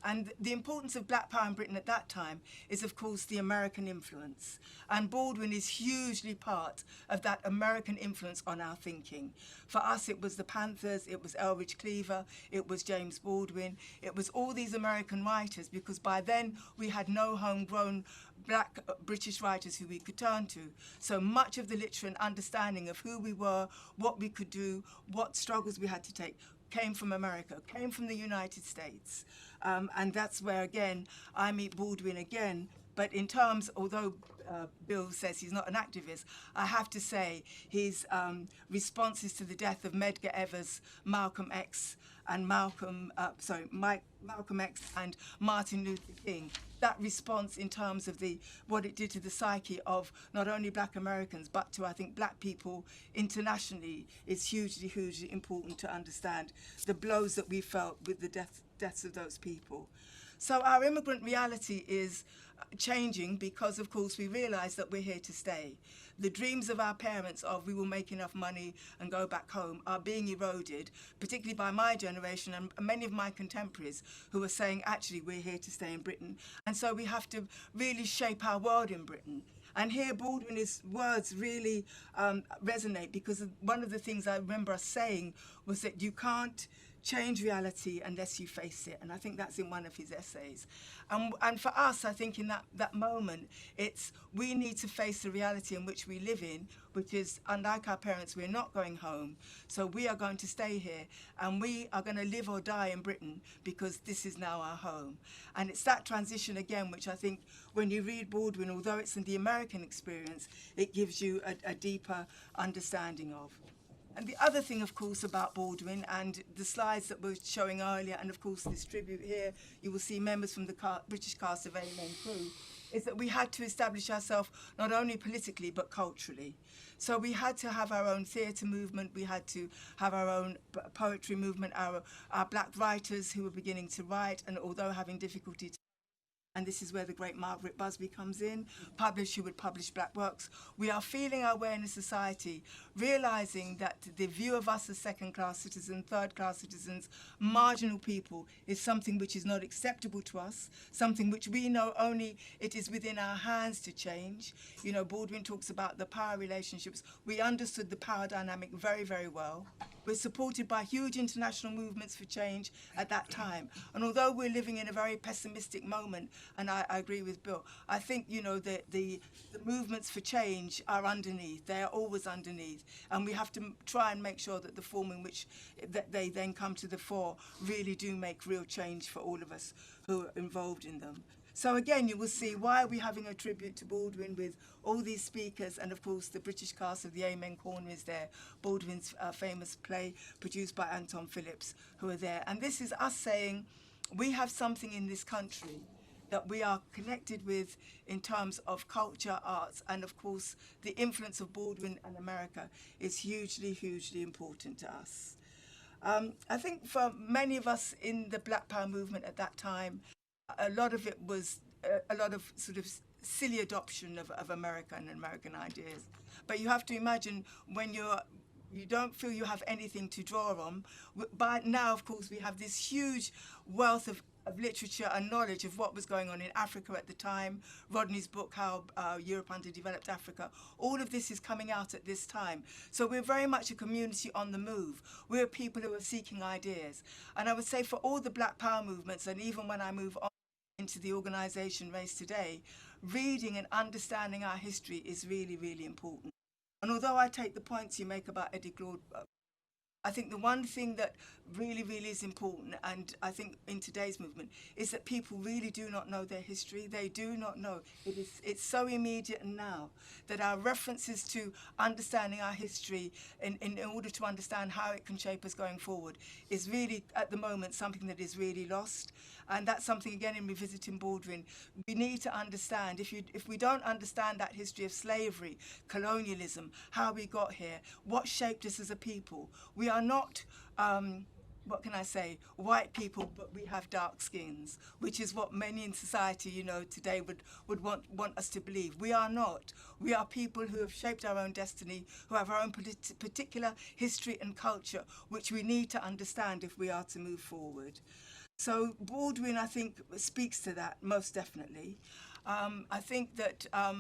And the importance of Black Power in Britain at that time is, of course, the American influence. And Baldwin is hugely part of that American influence on our thinking. For us, it was the Panthers, it was Elridge Cleaver, it was James Baldwin, it was all these American writers, because by then we had no homegrown Black British writers who we could turn to. So much of the literature and understanding of who we were, what we could do, what struggles we had to take, came from America, came from the United States. And that's where, again, I meet Baldwin again. But in terms, although Bill says he's not an activist, I have to say his responses to the death of Medgar Evers, Malcolm X, and Malcolm X and Martin Luther King, that response in terms of what it did to the psyche of not only Black Americans, but to, I think, Black people internationally is hugely, hugely important to understand the blows that we felt with the deaths of those people. So our immigrant reality is changing because, of course, we realise that we're here to stay. The dreams of our parents of we will make enough money and go back home are being eroded, particularly by my generation and many of my contemporaries who are saying, actually, we're here to stay in Britain. And so we have to really shape our world in Britain. And here Baldwin's words really resonate, because one of the things I remember us saying was that you can't change reality unless you face it. And I think that's in one of his essays. And for us, I think in that moment, it's we need to face the reality in which we live in, which is, unlike our parents, we're not going home. So we are going to stay here, and we are going to live or die in Britain because this is now our home. And it's that transition again, which I think when you read Baldwin, although it's in the American experience, it gives you a deeper understanding of. And the other thing, of course, about Baldwin and the slides that we were showing earlier, and of course this tribute here, you will see members from the British cast of Amen Crew, is that we had to establish ourselves not only politically but culturally. So we had to have our own theatre movement, we had to have our own poetry movement, our Black writers who were beginning to write, and although having difficulty and this is where the great Margaret Busby comes in, who would publish Black works. We are feeling our way in a society, realising that the view of us as second-class citizens, third-class citizens, marginal people, is something which is not acceptable to us, something which we know only it is within our hands to change. You know, Baldwin talks about the power relationships. We understood the power dynamic very, very well. We're supported by huge international movements for change at that time. And although we're living in a very pessimistic moment, and I agree with Bill, I think, you know, the movements for change are underneath. They are always underneath. And we have to try and make sure that the form in which they then come to the fore really do make real change for all of us who are involved in them. So again, you will see why are we having a tribute to Baldwin with all these speakers, and of course the British cast of the Amen Corner is there, Baldwin's famous play produced by Anton Phillips, who are there. And this is us saying we have something in this country that we are connected with in terms of culture, arts, and of course the influence of Baldwin and America is hugely, hugely important to us. I think for many of us in the Black Power movement at that time, a lot of it was a lot of sort of silly adoption of American and American ideas. But you have to imagine when you don't feel you have anything to draw on. By now, of course, we have this huge wealth of literature and knowledge of what was going on in Africa at the time. Rodney's book, How Europe Underdeveloped Africa, all of this is coming out at this time. So we're very much a community on the move. We're people who are seeking ideas. And I would say for all the Black Power movements, and even when I move on into the organisation Race Today, reading and understanding our history is really, really important. And although I take the points you make about Eddie Glaude, I think the one thing that really, really is important, and I think in today's movement, is that people really do not know their history. They do not know. It's so immediate now that our references to understanding our history in order to understand how it can shape us going forward is really, at the moment, something that is really lost. And that's something, again, in revisiting Baldwin, we need to understand. If we don't understand that history of slavery, colonialism, how we got here, what shaped us as a people, we are not, what can I say, white people, but we have dark skins, which is what many in society, you know, today would want us to believe. We are not. We are people who have shaped our own destiny, who have our own particular history and culture, which we need to understand if we are to move forward. So Baldwin, I think, speaks to that most definitely. I think that, I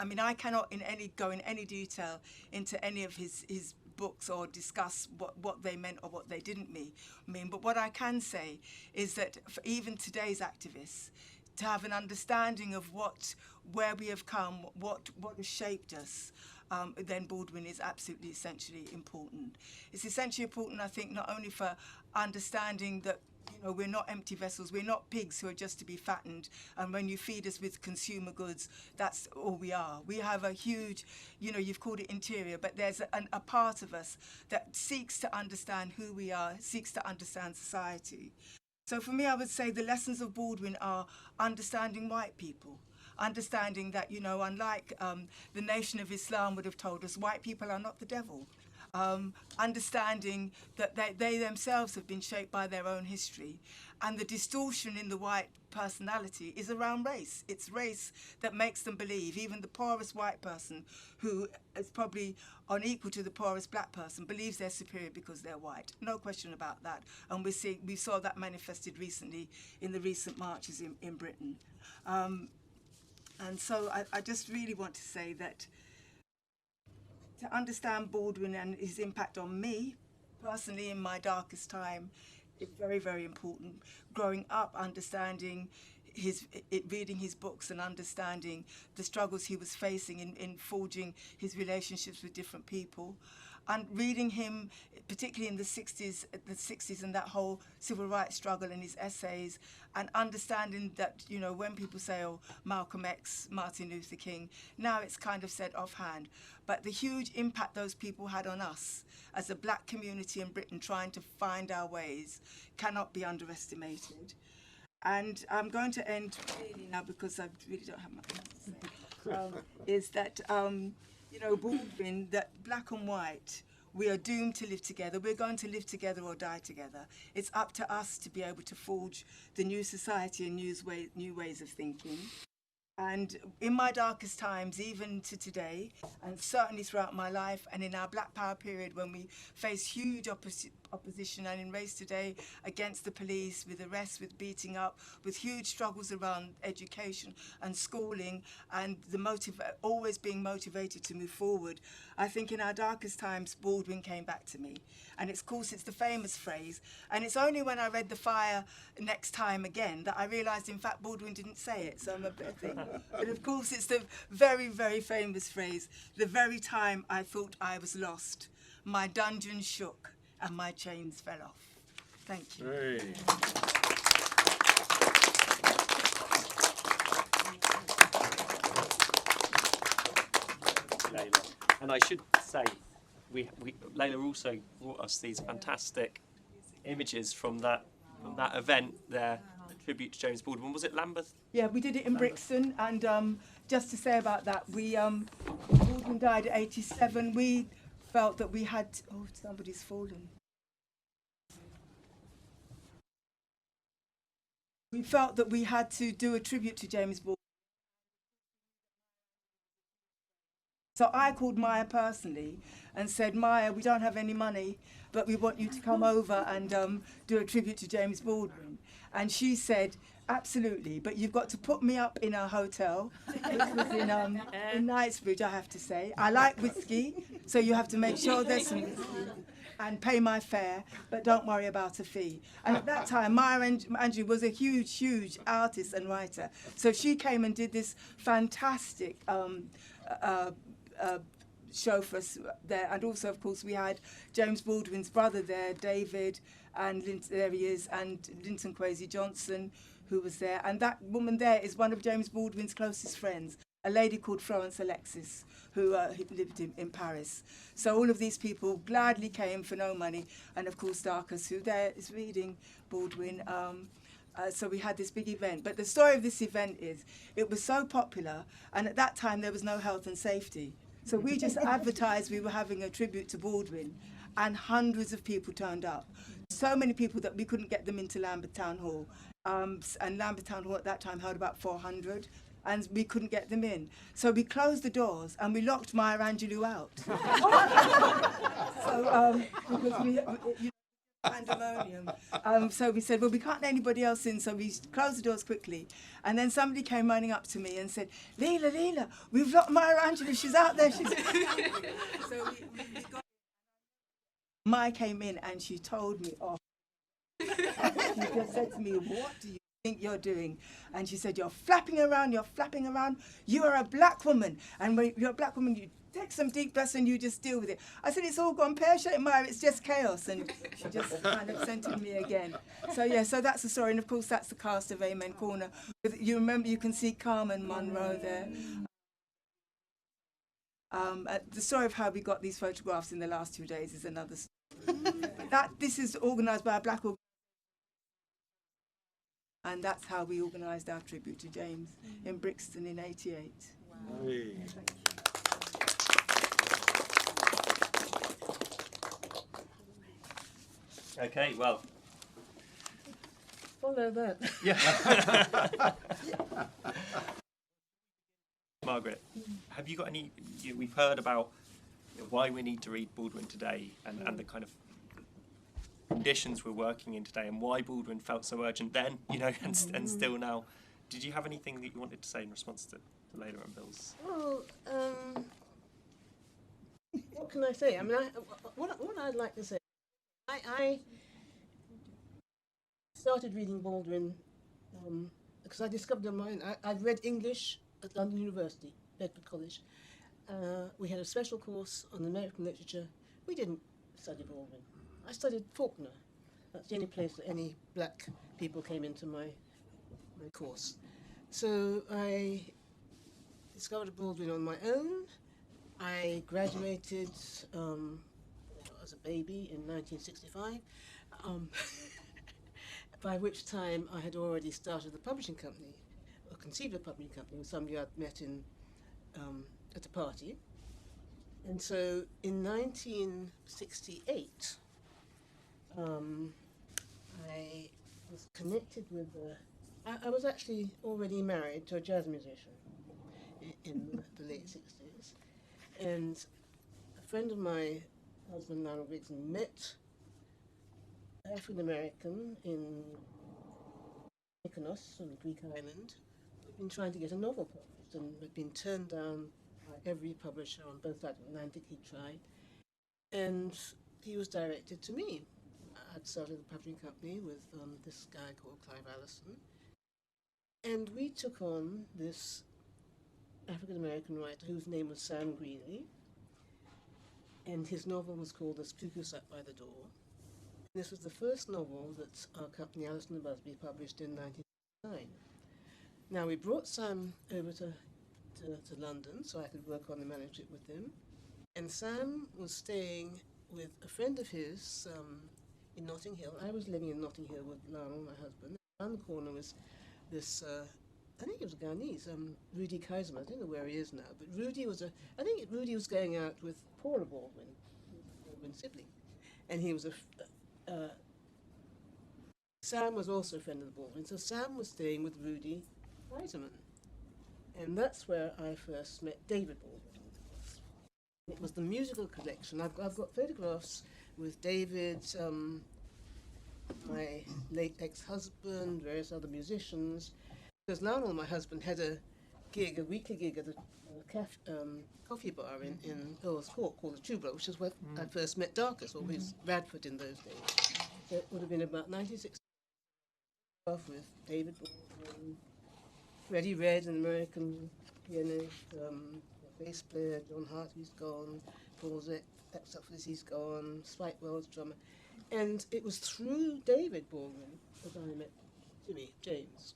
mean, I cannot go in any detail into any of his books or discuss what they meant or what they didn't mean. But what I can say is that for even today's activists, to have an understanding of where we have come, what has shaped us, then Baldwin is absolutely essentially important. It's essentially important, I think, not only for understanding that, you know, we're not empty vessels, we're not pigs who are just to be fattened, and when you feed us with consumer goods, that's all we are. We have a huge, you know, you've called it interior, but there's a part of us that seeks to understand who we are, seeks to understand society. So for me, I would say the lessons of Baldwin are understanding white people, understanding that, you know, unlike the Nation of Islam would have told us, white people are not the devil. Understanding that they themselves have been shaped by their own history, and the distortion in the white personality is around race. It's race that makes them believe, even the poorest white person, who is probably unequal to the poorest black person, believes they're superior because they're white. No question about that. And we saw that manifested recently in the recent marches in Britain. And so I just really want to say that to understand Baldwin and his impact on me, personally, in my darkest time, is very, very important. Growing up, understanding reading his books and understanding the struggles he was facing in forging his relationships with different people. And reading him, particularly in the 60s and that whole civil rights struggle and his essays, and understanding that, you know, when people say, oh, Malcolm X, Martin Luther King, now it's kind of said offhand. But the huge impact those people had on us as a black community in Britain trying to find our ways cannot be underestimated. And I'm going to end really now because I really don't have much to say, is that, you know, Baldwin, that black and white, we are doomed to live together. We're going to live together or die together. It's up to us to be able to forge the new society and new ways of thinking. And in my darkest times, even to today, and certainly throughout my life, and in our Black Power period when we face huge opposition and in race today against the police, with arrests, with beating up, with huge struggles around education and schooling, and always being motivated to move forward, I think in our darkest times, Baldwin came back to me. And of course, it's the famous phrase, and it's only when I read The Fire next time again that I realised, in fact, Baldwin didn't say it, so I'm a bit thing. But of course, it's the very, very famous phrase, the very time I thought I was lost, my dungeon shook and my chains fell off. Thank you. Hey. Leila. And I should say, Leila also brought us these fantastic images from that event there, a tribute to James Baldwin. Was it Lambeth? Yeah, we did it in Brixton, and just to say about that, Baldwin died at 87. We felt that we had, oh, somebody's fallen. We felt that we had to do a tribute to James Baldwin. So I called Maya personally and said, Maya, we don't have any money, but we want you to come over and do a tribute to James Baldwin. And she said, absolutely, but you've got to put me up in a hotel, which was in Knightsbridge, I have to say. I like whiskey, so you have to make sure there's some whiskey and pay my fare, but don't worry about a fee. And at that time, Maya Angelou was a huge, huge artist and writer. So she came and did this fantastic show for us there. And also, of course, we had James Baldwin's brother there, David, and there he is, and Linton Kwesi Johnson, who was there. And that woman there is one of James Baldwin's closest friends, a lady called Florence Alexis, who lived in Paris. So all of these people gladly came for no money. And of course, Darcus, who there is reading Baldwin. So we had this big event. But the story of this event is, it was so popular, and at that time there was no health and safety. So we just advertised we were having a tribute to Baldwin, and hundreds of people turned up. So many people that we couldn't get them into Lambeth Town Hall. And Lambeth Town Hall at that time held about 400, and we couldn't get them in. So we closed the doors and we locked Maya Angelou out. So, because we, pandemonium. So we said, well, we can't let anybody else in, so we closed the doors quickly. And then somebody came running up to me and said, Leila, we've locked Maya Angelou, she's out there. So we got... Maya came in and she told me off. She just said to me, what do you think you're doing? And she said, you're flapping around, you are a black woman, and when you're a black woman, you take some deep breaths and you just deal with it. I said, it's all gone pear-shaped, Maya, it's just chaos. And she just kind of centered me again. So yeah, so that's the story, and of course that's the cast of Amen Corner. You remember, you can see Carmen Munro there. The story of how we got these photographs in the last 2 days is another story. This is organised by a black organisation. And that's how we organised our tribute to James in Brixton in '88. Wow. Okay, well. Follow that. Yeah. Margaret, have you got any? We've heard about why we need to read Baldwin today, and the kind of conditions we're working in today, and why Baldwin felt so urgent then, and still now. Did you have anything that you wanted to say in response to Leila and Bill's? Well, what can I say? I mean, what I'd like to say, I started reading Baldwin because I discovered on mine. I'd read English at London University, Bedford College. We had a special course on American literature. We didn't study Baldwin. I studied Faulkner. That's the only place that any black people came into my course. So I discovered Baldwin on my own. I graduated as a baby in 1965, by which time I had already started a publishing company, or conceived a publishing company with somebody I'd met at a party. And so in 1968, I was connected with I was actually already married to a jazz musician in the late 60s. And a friend of my husband, Lionel Brigson, met an African-American in Mykonos on the Greek island who'd been trying to get a novel published and had been turned down by every publisher on both sides of the Atlantic he tried. And he was directed to me. I'd started a publishing company with this guy called Clive Allison. And we took on this African-American writer whose name was Sam Greeley. And his novel was called The Spook Who Sat by the Door. And this was the first novel that our company, Allison and Busby, published in 1999. Now, we brought Sam over to London so I could work on the manuscript with him. And Sam was staying with a friend of his in Notting Hill. I was living in Notting Hill with Lionel, my husband. Around the corner was this, I think he was a Ghanese, Rudy Kaiserman. I don't know where he is now, but Rudy was Rudy was going out with Paula Baldwin, Baldwin's sibling. And he was Sam was also a friend of the Baldwin, so Sam was staying with Rudy Kaiserman. And that's where I first met David Baldwin. It was the musical collection. I've got photographs with David, my late ex-husband, various other musicians. Because Lionel, my husband, had a weekly gig at a coffee bar in Earl's Court called the Tubular, which is where I first met Darcus, or he was Radford in those days. So it would have been about 1960 with David Baldwin, Freddie Redd, an American pianist, bass player, John Hartley's gone, Paul Saxophonist, he's gone, Spike Wells, drummer. And it was through David Baldwin that I met James.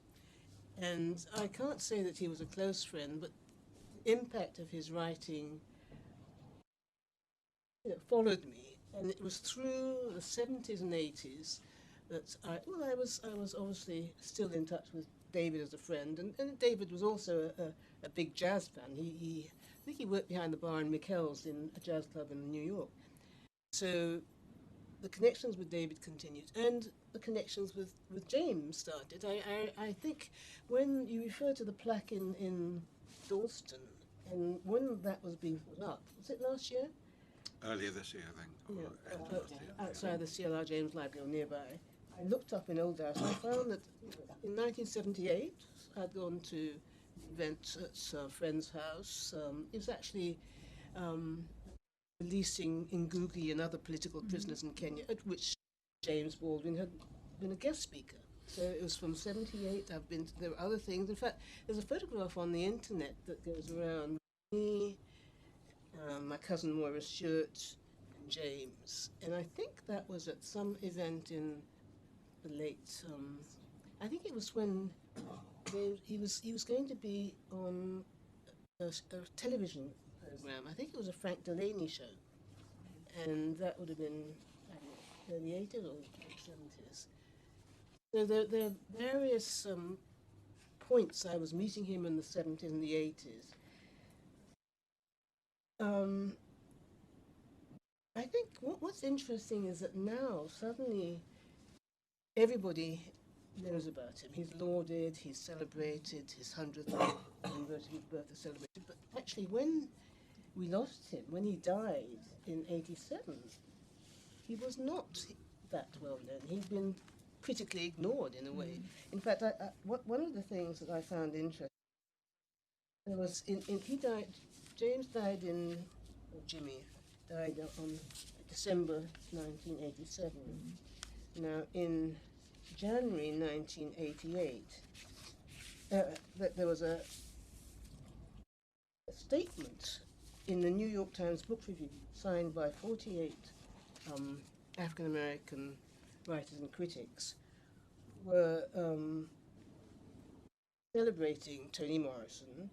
And I can't say that he was a close friend, but the impact of his writing followed me. And it was through the 70s and 80s that I was obviously still in touch with David as a friend, and David was also a big jazz fan. I think he worked behind the bar in Mikkel's in a jazz club in New York. So the connections with David continued, and the connections with James started. I think when you refer to the plaque in Dalston, and when that was being put up, was it last year? Earlier this year, I think. Outside the CLR James Library or nearby. I looked up in Old House and I found that in 1978 I'd gone to an event at a friend's house. It was actually releasing Ngugi and other political prisoners in Kenya, at which James Baldwin had been a guest speaker. So it was from 78. There were other things. In fact, there's a photograph on the internet that goes around me, my cousin Moira Stewart, and James. And I think that was at some event in the late, I think it was when he was going to be on a television program. I think it was a Frank Delaney show, and that would have been, I don't know, early 80s or late 70s. So there are various points I was meeting him in the 70s and the 80s. I think what's interesting is that now suddenly everybody knows about him. He's lauded, he's celebrated, his 100th anniversary birthday celebrated. But actually, when we lost him, when he died in 87, he was not that well known. He'd been critically ignored in a way. In fact, one of the things that I found interesting, there was James died Jimmy died on December 1987. Now, in January 1988, there was a statement in the New York Times Book Review signed by 48 African American writers and critics were celebrating Toni Morrison,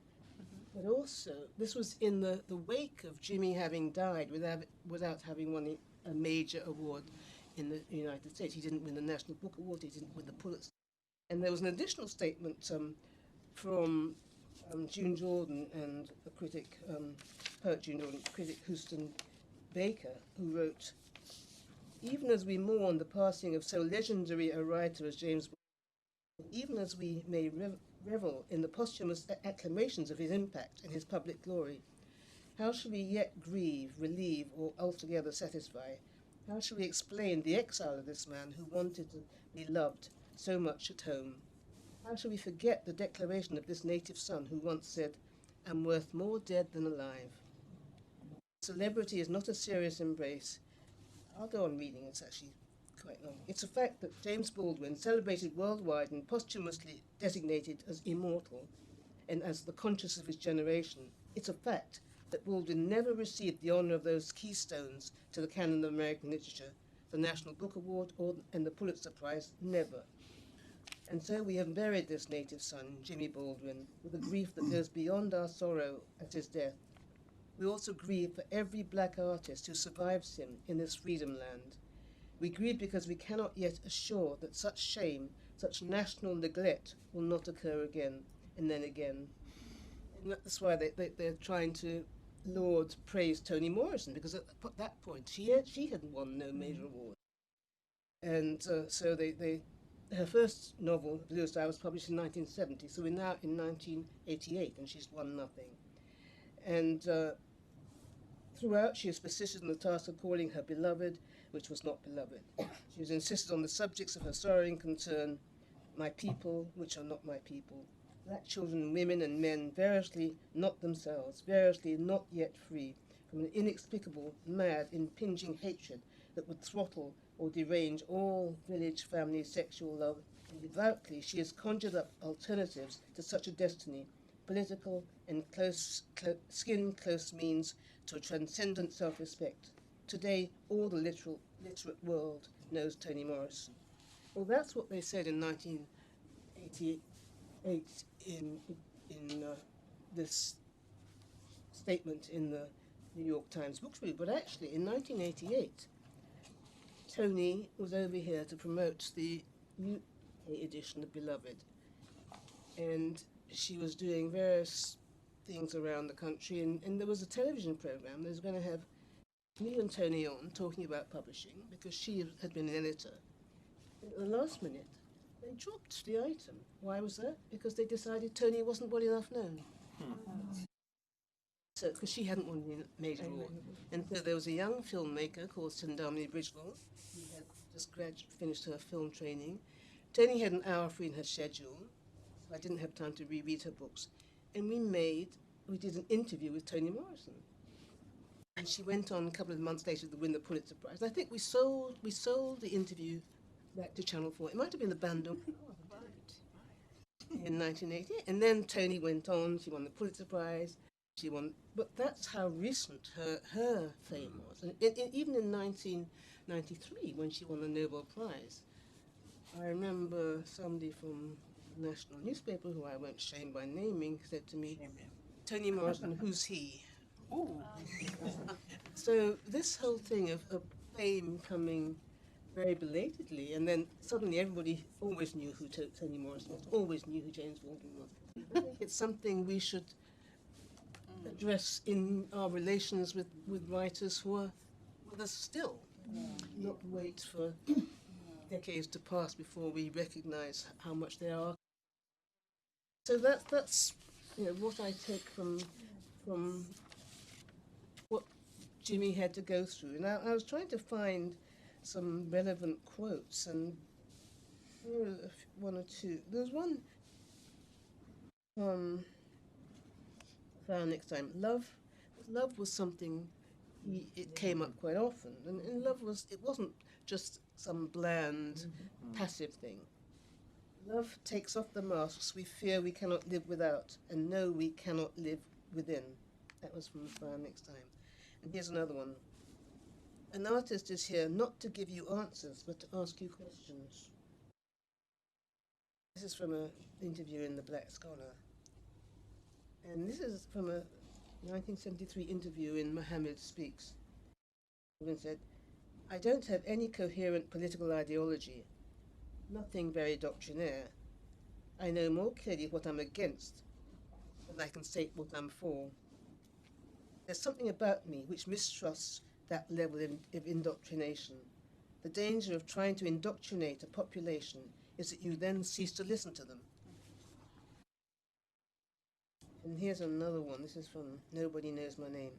but also this was in the wake of Jimmy having died without having won a major award in the United States. He didn't win the National Book Award, he didn't win the Pulitzer. And there was an additional statement from June Jordan and the critic, poet June Jordan, critic Houston Baker, who wrote, "Even as we mourn the passing of so legendary a writer as James Baldwin, even as we may revel in the posthumous acclamations of his impact and his public glory, how shall we yet grieve, relieve, or altogether satisfy? How shall we explain the exile of this man who wanted to be loved so much at home? How shall we forget the declaration of this native son who once said, 'I'm worth more dead than alive'? Celebrity is not a serious embrace." I'll go on reading, it's actually quite long. "It's a fact that James Baldwin, celebrated worldwide and posthumously designated as immortal and as the conscious of his generation, it's a fact that Baldwin never received the honor of those keystones to the canon of American literature, the National Book Award and the Pulitzer Prize, never. And so we have buried this native son, Jimmy Baldwin, with a grief that goes beyond our sorrow at his death. We also grieve for every black artist who survives him in this freedom land. We grieve because we cannot yet assure that such shame, such national neglect will not occur again and then again." And that's why they're trying to praise Toni Morrison, because at that point she had won no major award. And so her first novel, Blue Star, was published in 1970, so we're now in 1988 and she's won nothing. And throughout she has persisted in the task of calling her beloved, which was not beloved. She has insisted on the subjects of her sorrowing concern, my people, which are not my people. Black children, women and men, variously not themselves, variously not yet free, from an inexplicable, mad, impinging hatred that would throttle or derange all village family sexual love, and devoutly she has conjured up alternatives to such a destiny, political and close means to a transcendent self-respect. Today, all the literate world knows Toni Morrison. Well, that's what they said in 1988 in this statement in the New York Times Book Review. But actually, in 1988, Toni was over here to promote the UK edition of Beloved. And she was doing various things around the country, and there was a television program that was going to have me and Toni on talking about publishing because she had been an editor. And at the last minute, they dropped the item. Why was that? Because they decided Toni wasn't well enough known. So, because she hadn't won the major award. And so there was a young filmmaker called Sindhamini Bridgewell, who had just finished her film training. Toni had an hour free in her schedule, so I didn't have time to reread her books. And we did an interview with Toni Morrison. And she went on a couple of months later to win the Pulitzer Prize. I think we sold the interview back to Channel 4. It might have been the Bandung in 1988. And then Toni went on, she won the Pulitzer Prize. She won, but that's how recent her fame was. And even in 1993, when she won the Nobel Prize, I remember somebody from the national newspaper, who I won't shame by naming, said to me, Toni Morrison, who's he? Ooh. So this whole thing of fame coming very belatedly, and then suddenly everybody always knew who Toni Morrison was, always knew who James Baldwin was. I think it's something we should address in our relations with writers who are with us still, not wait for decades to pass before we recognize how much they are. So that's what I take from what Jimmy had to go through. And I was trying to find some relevant quotes, and here are one or two. There's one found next time. Love was something. It came up quite often, and love wasn't just some bland, passive thing. Love takes off the masks we fear we cannot live without, and know we cannot live within. That was from Found Next Time. And here's another one. An artist is here not to give you answers, but to ask you questions. This is from an interview in The Black Scholar. And this is from a 1973 interview in Mohammed Speaks. Baldwin said, I don't have any coherent political ideology, nothing very doctrinaire. I know more clearly what I'm against than I can state what I'm for. There's something about me which mistrusts that level of indoctrination. The danger of trying to indoctrinate a population is that you then cease to listen to them. And here's another one. This is from Nobody Knows My Name.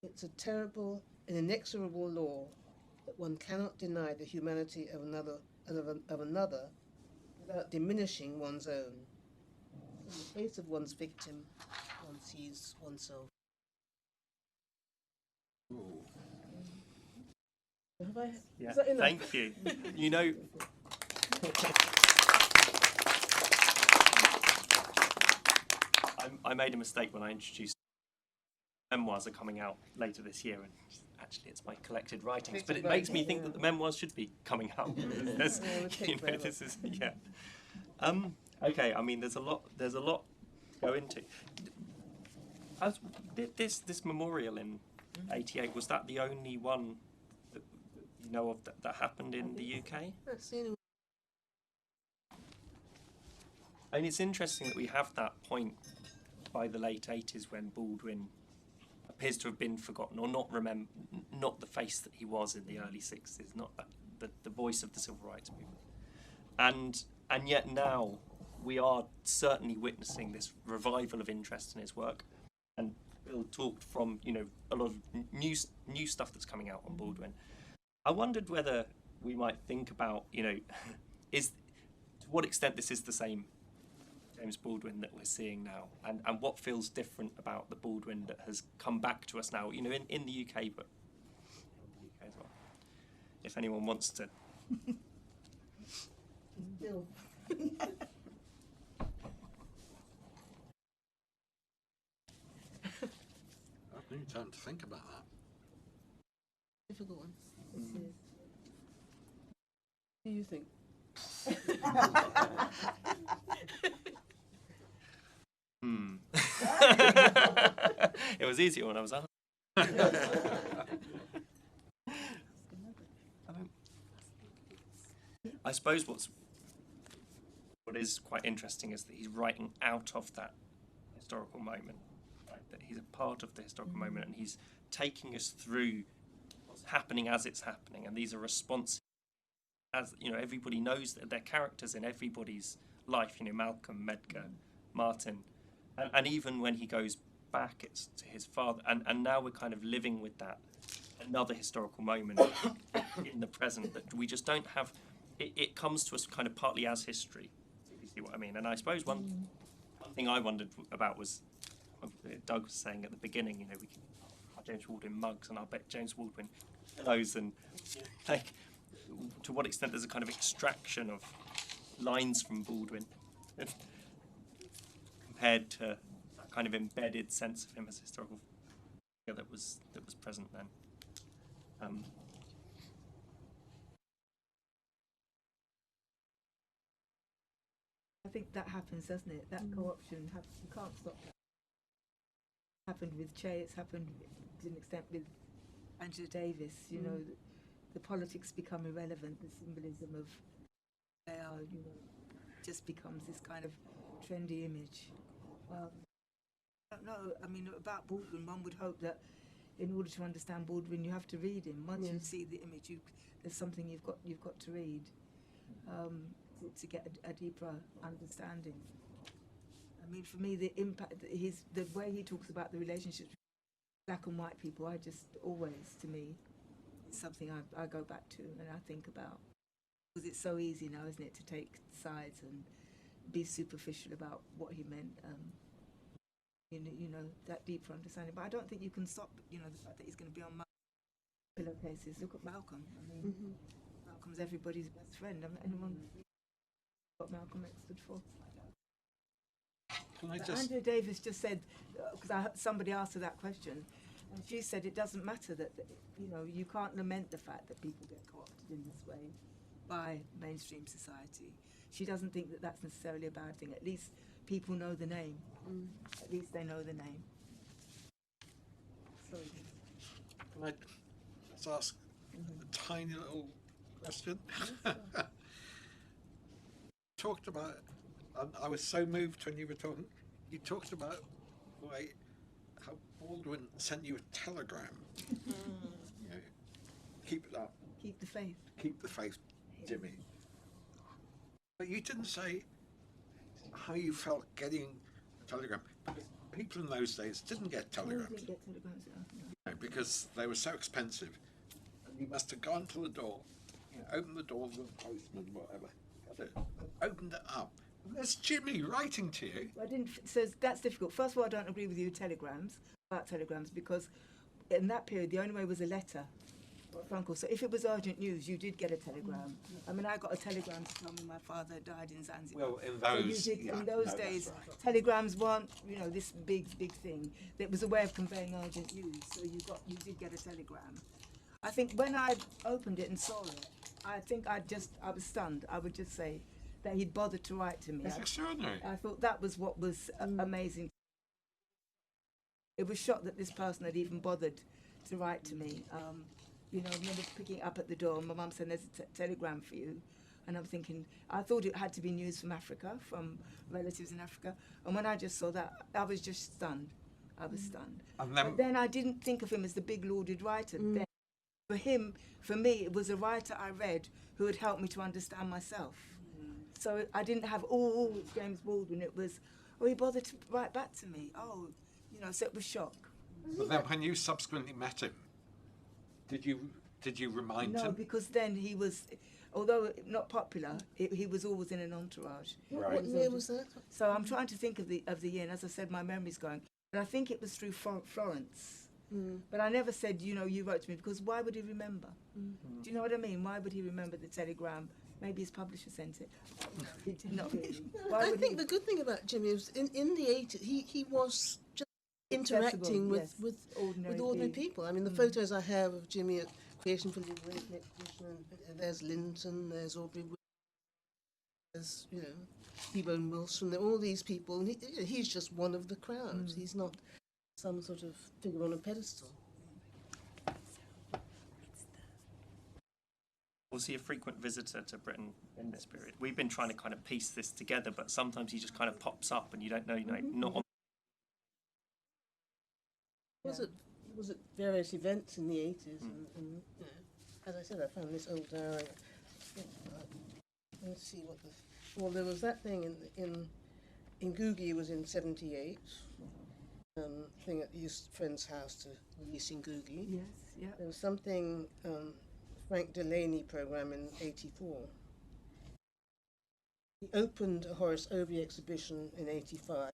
It's a terrible and inexorable law that one cannot deny the humanity of another without diminishing one's own. In the face of one's victim, one sees oneself. Yeah, Is that enough? thank you. You know, I made a mistake when I introduced memoirs are coming out later this year, and actually it's my collected writings, but it makes me think that the memoirs should be coming out. This is okay. I mean, there's a lot to go into. This memorial in '88, was that the only one that you know of that happened in the UK? That's the only one. I mean, it's interesting that we have that point by the late 80s when Baldwin appears to have been forgotten or not the face that he was in the early 60s, not the voice of the civil rights movement. And yet now we are certainly witnessing this revival of interest in his work. And Bill talked from, a lot of new stuff that's coming out on Baldwin. I wondered whether we might think about, to what extent this is the same James Baldwin that we're seeing now, and what feels different about the Baldwin that has come back to us now, in the UK, but in the UK as well. If anyone wants to. Bill. I need time to think about that. Difficult one. This is. What do you think? It was easier when I was out. I suppose what is quite interesting is that he's writing out of that historical moment, right? That he's a part of the historical moment, and he's taking us through what's happening as it's happening, and these are responses. As you know, everybody knows that they're characters in everybody's life. You know, Malcolm, Medgar, Martin, and even when he goes back, it's to his father, and now we're kind of living with that another historical moment in the present that we just don't have. It comes to us kind of partly as history, if you see what I mean. And I suppose one thing I wondered about was Doug was saying at the beginning, you know, we can have James Baldwin mugs, and I'll bet James Baldwin pillows, and like to what extent there's a kind of extraction of lines from Baldwin compared to that kind of embedded sense of him as a historical figure that was present then. I think that happens, doesn't it? That co-option, you can't stop that. It happened with Che, it's happened to an extent with Angela Davis, you know, the politics become irrelevant, the symbolism of they are, you know, just becomes this kind of trendy image. I don't know, I mean, about Baldwin, one would hope that in order to understand Baldwin, you have to read him. Once you see the image, there's something you've got to read. To get a deeper understanding. I mean, for me, the impact, the way he talks about the relationships with black and white people, I just always, to me, it's something I go back to and I think about. Because it's so easy now, isn't it, to take sides and be superficial about what he meant. You know, that deeper understanding. But I don't think you can stop, you know, the fact that he's going to be on pillowcases. Look at Malcolm. I mean, Malcolm's everybody's best friend. I mean, anyone what Malcolm X stood for. Angela Davis just said, because somebody asked her that question, and she said it doesn't matter that, you know, you can't lament the fact that people get co-opted in this way by mainstream society. She doesn't think that that's necessarily a bad thing. At least people know the name. At least they know the name. Sorry. Can I just ask a tiny little question? Talked about, I was so moved when you were talking, you talked about how Baldwin sent you a telegram. You know, keep it up. Keep the faith. Keep the faith, Jimmy. But you didn't say how you felt getting a telegram. People in those days didn't get telegrams. Didn't get telegrams, no, because they were so expensive. And you must have gone to the door, you know, opened the door of the postman, whatever. Opened it up. There's Jimmy writing to you. I didn't. So that's difficult. First of all, I don't agree with you about telegrams, because in that period the only way was a letter or a phone call. So if it was urgent news, you did get a telegram. I mean, I got a telegram to tell me my father died in Zanzibar. Well, in those, in those days, right. Telegrams weren't, you know, this big thing. It was a way of conveying urgent news. So you did get a telegram. I think when I opened it and saw it, I think I was stunned. I would just say that he'd bothered to write to me. That's extraordinary. I thought that was what was amazing. It was shocked that this person had even bothered to write to me. You know, I remember picking it up at the door and my mum said, there's a telegram for you. And I'm thinking, I thought it had to be news from Africa, from relatives in Africa. And when I just saw that, I was just stunned. I was stunned. But then I didn't think of him as the big lauded writer. Then. For him, for me, it was a writer I read who had helped me to understand myself. So I didn't have, it's James Baldwin. It was, he bothered to write back to me. You know, so it was shock. But then when you subsequently met him, did you remind him? No, because then he was, although not popular, he was always in an entourage. Right. What year was that? So I'm trying to think of the year, and as I said, my memory's going. But I think it was through Florence. But I never said, you know, you wrote to me, because why would he remember? Do you know what I mean? Why would he remember the telegram? Maybe his publisher sent it. He did not. I think the good thing about Jimmy was in the 80s, he was just interacting with, yes, with ordinary ordinary people. people. I mean, the photos I have of Jimmy at Creation for Liberation exhibition, and there's Linton, there's Aubrey Wilson, there's, you know, T-Bone Wilson, there are all these people, and he's just one of the crowd. He's not some sort of figure on a pedestal. Was he a frequent visitor to Britain in this period? We've been trying to kind of piece this together, but sometimes he just kind of pops up and you don't know, not on. Was at various events in the 80s, and you know, as I said, I found this old diary. Let's see what the. Well, there was that thing in Googie. It was in '78. Thing at his friend's house to release in Googie. Yes, yeah. There was something Frank Delaney program in '84. He opened a Horace Obey exhibition in '85.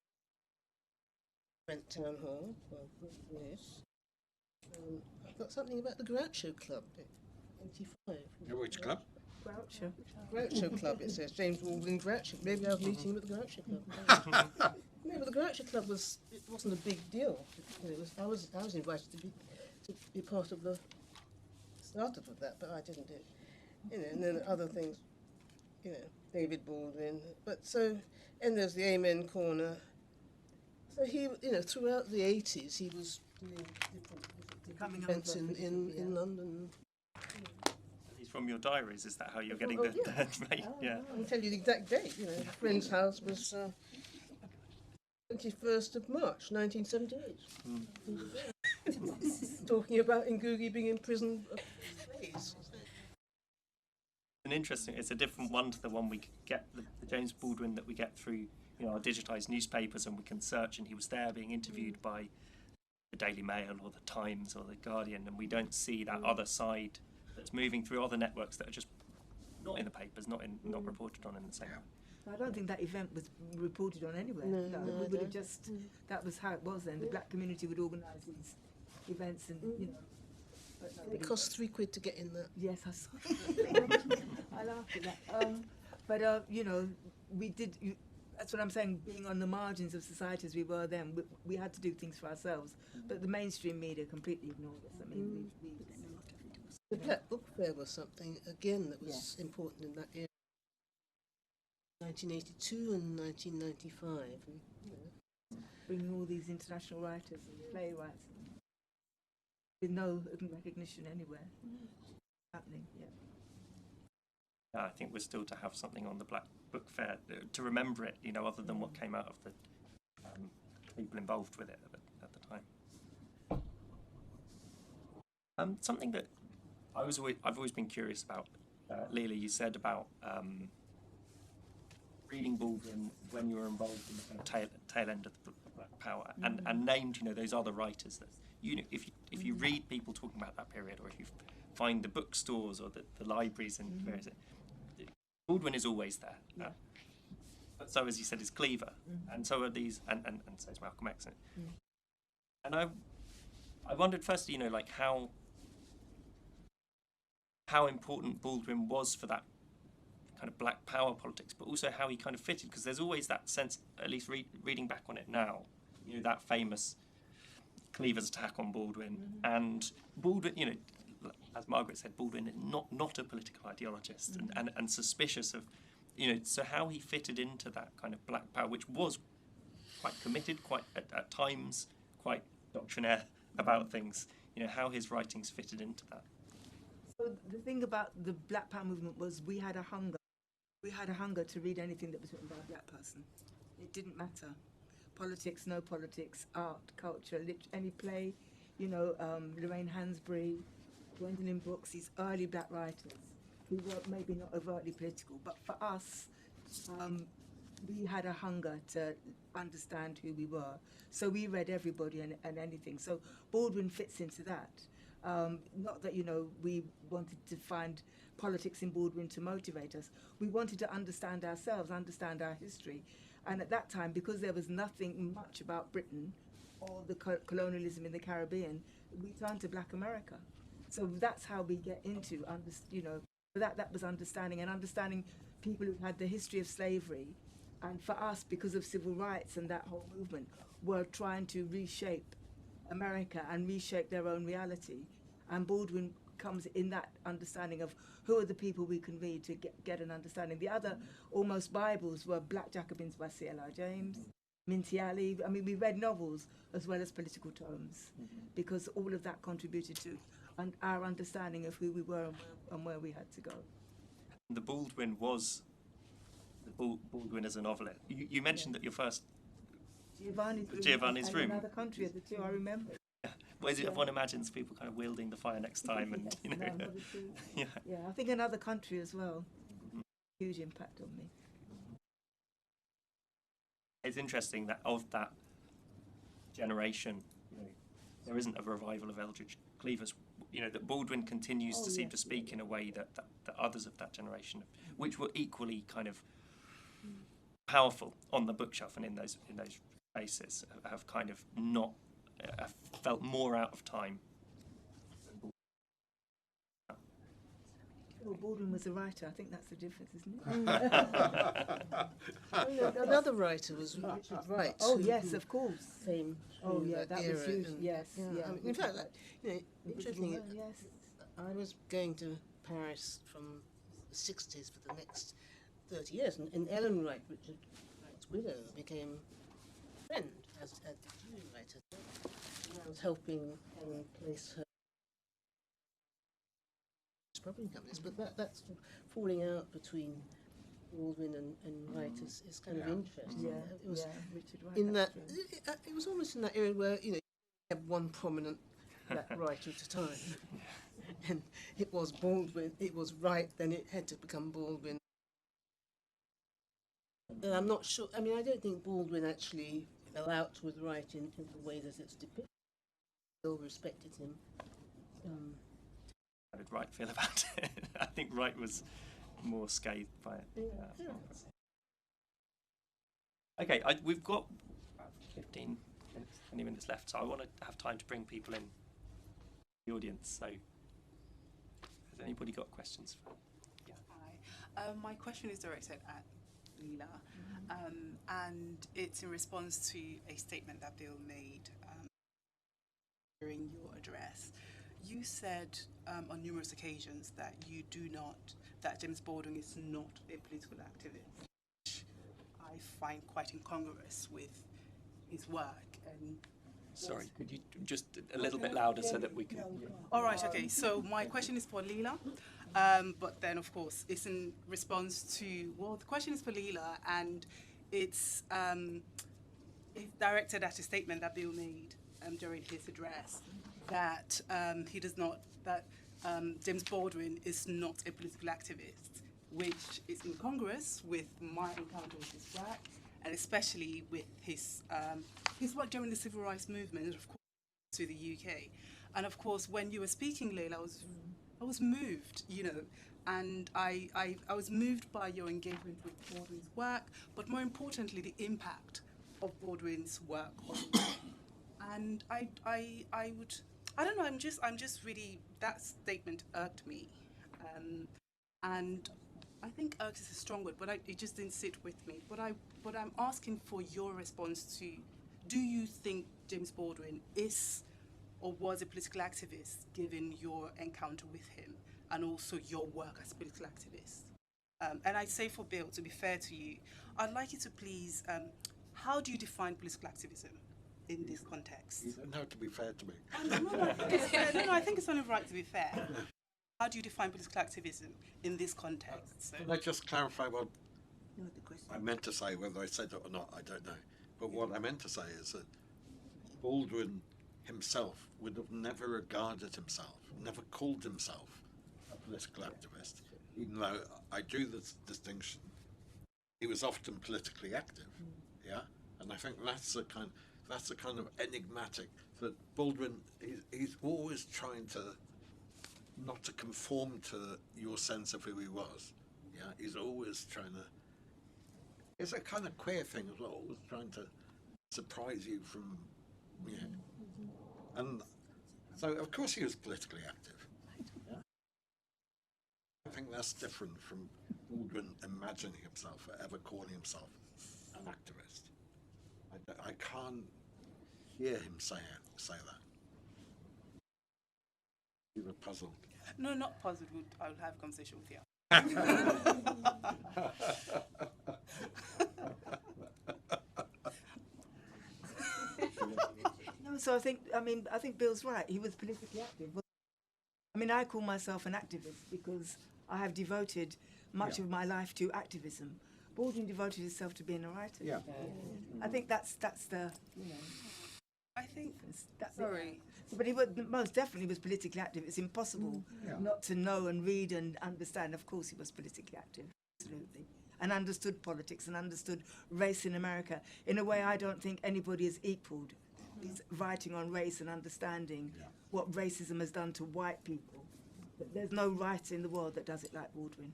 Brent Town Hall. Well, yes. I've got something about the Groucho Club. '85. Which club? Groucho. Groucho Club, it says. James Baldwin Groucho. Maybe I was meeting him at the Groucho Club. No, but the Groucho Club wasn't a big deal. You know, I was invited to be part of the startup of that, but I didn't do it. You know, and then other things, you know, David Baldwin. But so, and there's the Amen Corner. So he, you know, throughout the 80s, he was doing different Coming events over, in London. He's from your diaries. Is that how you're getting Oh, the yeah. right? Yeah. I can tell you the exact date. You know, a friend's house was 21st of March, 1978. Talking about Ngugi being in prison for days. An interesting. It's a different one to the one we get the James Baldwin that we get through, you know, our digitised newspapers, and we can search, and he was there being interviewed by the Daily Mail or the Times or the Guardian, and we don't see that other side that's moving through other networks that are just not in the papers, not reported on in the same way. I don't think that event was reported on anywhere. No, we I would don't. have just, that was how it was then. The black community would organise these events and, you know. But It nobody- cost £3 to get in there. Yes, I saw I laughed at that. But, you know, we did, that's what I'm saying, being on the margins of society as we were then, we had to do things for ourselves. But the mainstream media completely ignored us. I mean, we The Black Book Fair was something, again, that was important in that era. 1982 and 1995. And, you know, bringing all these international writers and playwrights with no recognition anywhere happening. Yeah. I think we're still to have something on the Black Book Fair to remember it, you know, other than what came out of the people involved with it at the time. Something that I've always been curious about, Leila, you said about reading Baldwin when you were involved in the kind of tail end of the Black Power, and named, you know, those other writers that, you know, if you read people talking about that period, or if you find the bookstores or the libraries and various, Baldwin is always there. But so, as you said, is Cleaver, and so are these, and so is Malcolm X. And I wondered firstly, you know, like how important Baldwin was for that kind of Black Power politics, but also how he kind of fitted, because there's always that sense, at least reading back on it now, you know, that famous Cleaver's attack on Baldwin, and Baldwin, you know, as Margaret said, Baldwin is not a political ideologist, and suspicious of, you know, so how he fitted into that kind of Black Power, which was quite committed, quite at times quite doctrinaire about things, you know, how his writings fitted into that. So the thing about the Black Power movement was we had a hunger. We had a hunger to read anything that was written by a black person. It didn't matter. Politics, no politics, art, culture, any play, you know, Lorraine Hansberry, Gwendolyn Brooks, these early black writers who were maybe not overtly political, but for us, we had a hunger to understand who we were. So we read everybody and anything. So Baldwin fits into that. Not that, you know, we wanted to find politics in Baldwin to motivate us. We wanted to understand ourselves, understand our history. And at that time, because there was nothing much about Britain or the colonialism in the Caribbean, we turned to Black America. So that's how we get into, you know, that was understanding, and understanding people who had the history of slavery And for us, because of civil rights and that whole movement, were trying to reshape America and reshape their own reality. And Baldwin comes in that understanding of who are the people we can read to get an understanding. The other almost Bibles were Black Jacobins by C.L.R. James, Minty Alley. I mean, we read novels as well as political tomes because all of that contributed to our understanding of who we were and where we had to go. The Baldwin was Baldwin as a novelist. You mentioned that your first Giovanni's Room. Another country at the two, I remember. What is it? One imagines people kind of wielding the fire next time, and Yes, you know. no, not at all. Yeah. Yeah, I think another country as well. Huge impact on me. It's interesting that of that generation, you know, there isn't a revival of Eldridge Cleaver's. You know, that Baldwin continues to seem to speak in a way that others of that generation, which were equally kind of powerful on the bookshelf and in those spaces, have kind of not felt more out of time. Well, Baldwin was a writer. I think that's the difference, isn't it? Another writer was Richard Wright. Oh who- yes, who of course. Came Oh through yeah, that era was huge. and- Yes, yeah. I mean, in fact, interesting. Yes. I was going to Paris from the 60s for the next 30 years, and Ellen Wright, Richard Wright's widow, became a friend as a Jew writer. And I was helping Ellen place her publishing companies, but that sort of falling out between Baldwin and Wright is kind of interesting. Yeah, It was Richard Wright. in that that's true. it was almost in that era where you had one prominent black writer at a time, and it was Baldwin, it was Wright, then it had to become Baldwin. And I'm not sure. I mean, I don't think Baldwin actually fell out with Wright in the way that it's depicted. Still respected him. How did Wright feel about it? I think Wright was more scathed by it. Yeah. Okay, we've got about 15 minutes, 20 minutes left, so I want to have time to bring people in the audience. So, has anybody got questions? Hi. My question is directed at Leila, and it's in response to a statement that Bill made during your address. You said on numerous occasions that that James Baldwin is not a political activist, which I find quite incongruous with his work. And Sorry, could you just a little bit louder so that we can... all right, okay. So my question is for Leila, but then of course it's in response to, well, the question is for Leila, and it's directed at a statement that Bill made during his address that James Baldwin is not a political activist, which is incongruous with my encounter with his work, and especially with his work during the civil rights movement, and of course to the UK. And of course, when you were speaking, Leila, I was moved, and I was moved by your engagement with Baldwin's work, but more importantly, the impact of Baldwin's work on me. And I don't know, I'm just really, that statement irked me. And I think irked is a strong word, but it just didn't sit with me. But I'm asking for your response to, do you think James Baldwin is or was a political activist, given your encounter with him and also your work as a political activist? And I'd say for Bill, to be fair to you, I'd like you to please, how do you define political activism in this context? You don't have to be fair to me. No, I think it's only right to be fair. How do you define political activism in this context? So, Can I just clarify what No, the question. I meant to say? Whether I said it or not, I don't know. But what I meant to say is that Baldwin himself would have never regarded himself, never called himself a political activist, even though I drew this distinction. He was often politically active, yeah, and I think that's the kind of enigmatic that Baldwin. He's always trying to not to conform to your sense of who he was. Yeah, he's always trying to. It's a kind of queer thing as well, always trying to surprise you from, and so of course he was politically active. Yeah. I think that's different from Baldwin imagining himself or ever calling himself an activist. I can't hear him say that. You were puzzled. No, not puzzled. I'll have a conversation with you. No, so I think Bill's right. He was politically active. I mean, I call myself an activist because I have devoted much of my life to activism. Baldwin devoted himself to being a writer. Yeah. I think that's the, you know. I think. That's Sorry. it. But he most definitely was politically active. It's impossible not to know and read and understand. Of course, he was politically active, absolutely, and understood politics and understood race in America in a way I don't think anybody has equalled. He's writing on race and understanding what racism has done to white people. But there's no writer in the world that does it like Baldwin.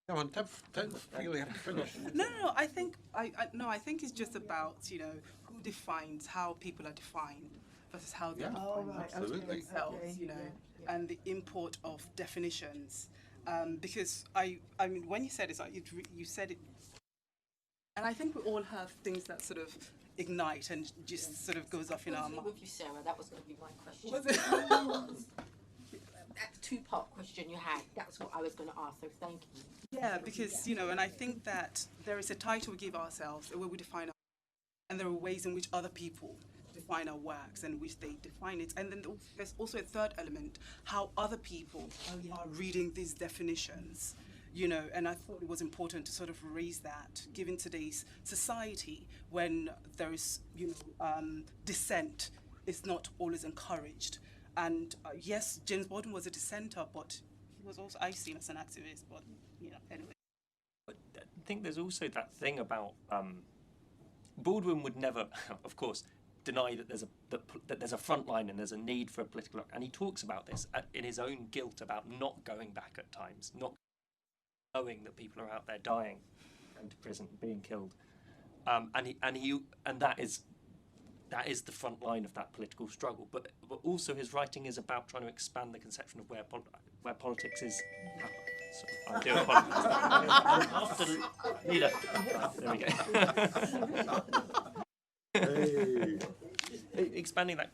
Come on, don't feel you have to finish. No. I think it's just about who defines how people are defined versus how they're defined absolutely. themselves. And the import of definitions. Because I mean, when you said it, you said it, and I think we all have things that sort of ignite and just sort of goes off in our mind. With you, Sarah, that was going to be my question. Was it? That two-part question you had, that's what I was going to ask, so thank you. Yeah, because, and I think that there is a title we give ourselves, a way we define our, and there are ways in which other people define our works and which they define it. And then there's also a third element, how other people are reading these definitions, and I thought it was important to sort of raise that, given today's society, when there is, dissent is not always encouraged. And yes, James Baldwin was a dissenter, but he was also, I see him as an activist, but, anyway. But I think there's also that thing about Baldwin would never, of course, deny that there's a front line and there's a need for a political, and he talks about this in his own guilt about not going back at times, not knowing that people are out there dying, going to prison, being killed, and that is the front line of that political struggle. But also his writing is about trying to expand the conception of where politics is. So I do apologise. After Leila, there we go. Expanding that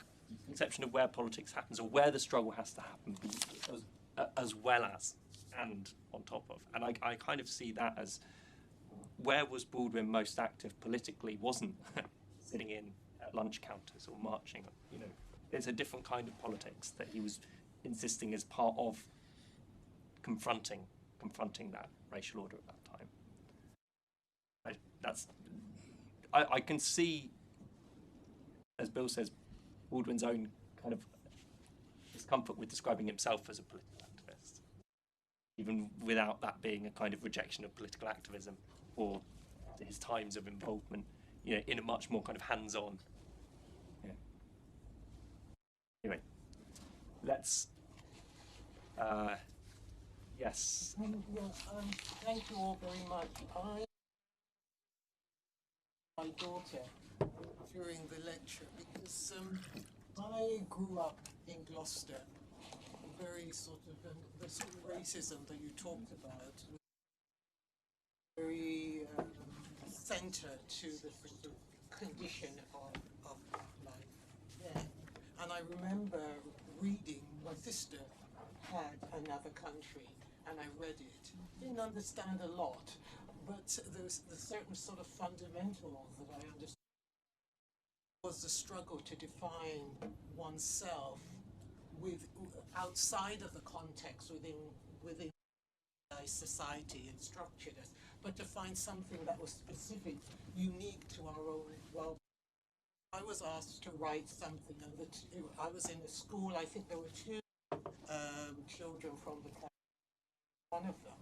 conception of where politics happens or where the struggle has to happen, as well as and on top of. And I kind of see that as where was Baldwin most active politically wasn't sitting in at lunch counters or marching. It's a different kind of politics that he was insisting as part of confronting that racial order at that time. I can see, as Bill says, Baldwin's own kind of discomfort with describing himself as a political activist, even without that being a kind of rejection of political activism or his times of involvement, in a much more kind of hands-on. Anyway, let's. Yes. Thank you all very much. My daughter During the lecture, because I grew up in Gloucester, very sort of the sort of racism that you talked about, very centre to the sort of condition of life there. And I remember reading, my sister had Another Country, and I read it. Didn't understand a lot, but there's certain sort of fundamentals that I understood. Was the struggle to define oneself outside of the context within society and structured us, but to find something that was specific, unique to our own well. I was asked to write something, and I was in a school. I think there were two children from the class, one of them,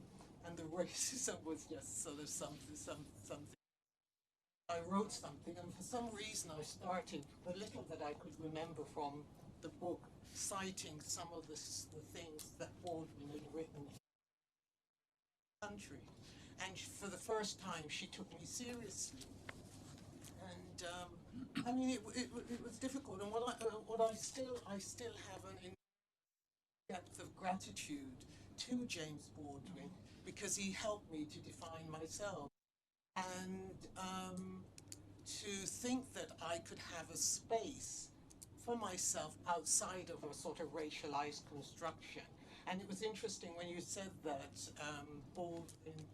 and the racism was just sort of something. I wrote something, and for some reason I started, the little that I could remember from the book, citing some of the things that Baldwin had written in the country. And for the first time, she took me seriously. And I mean, it was difficult. And I still have an depth of gratitude to James Baldwin, because he helped me to define myself. and to think that I could have a space for myself outside of a sort of racialized construction. And it was interesting when you said that Baldwin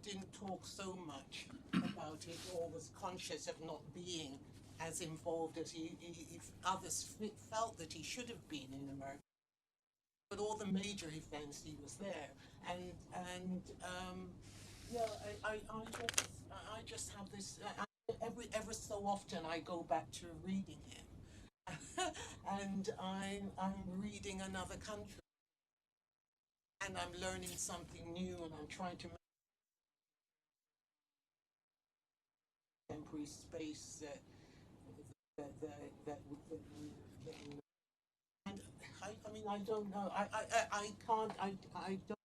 didn't talk so much about it, or was conscious of not being as involved as if others felt that he should have been in America. But all the major events, he was there, and yeah, I just have this. Ever so often, I go back to reading him, and I'm reading another country, and I'm learning something new, and I'm trying to make a temporary space that and I mean, I don't know. I can't. I don't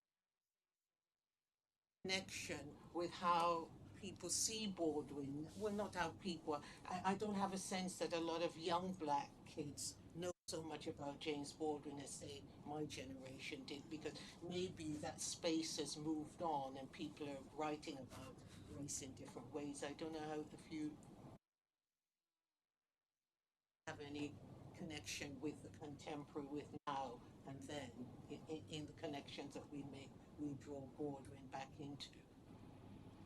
connection with how people see Baldwin. Well, not how people. I don't have a sense that a lot of young black kids know so much about James Baldwin as, say, my generation did, because maybe that space has moved on and people are writing about race in different ways. I don't know how, if you have any connection with the contemporary, with now and then, in the connections that we make, we draw Baldwin back into.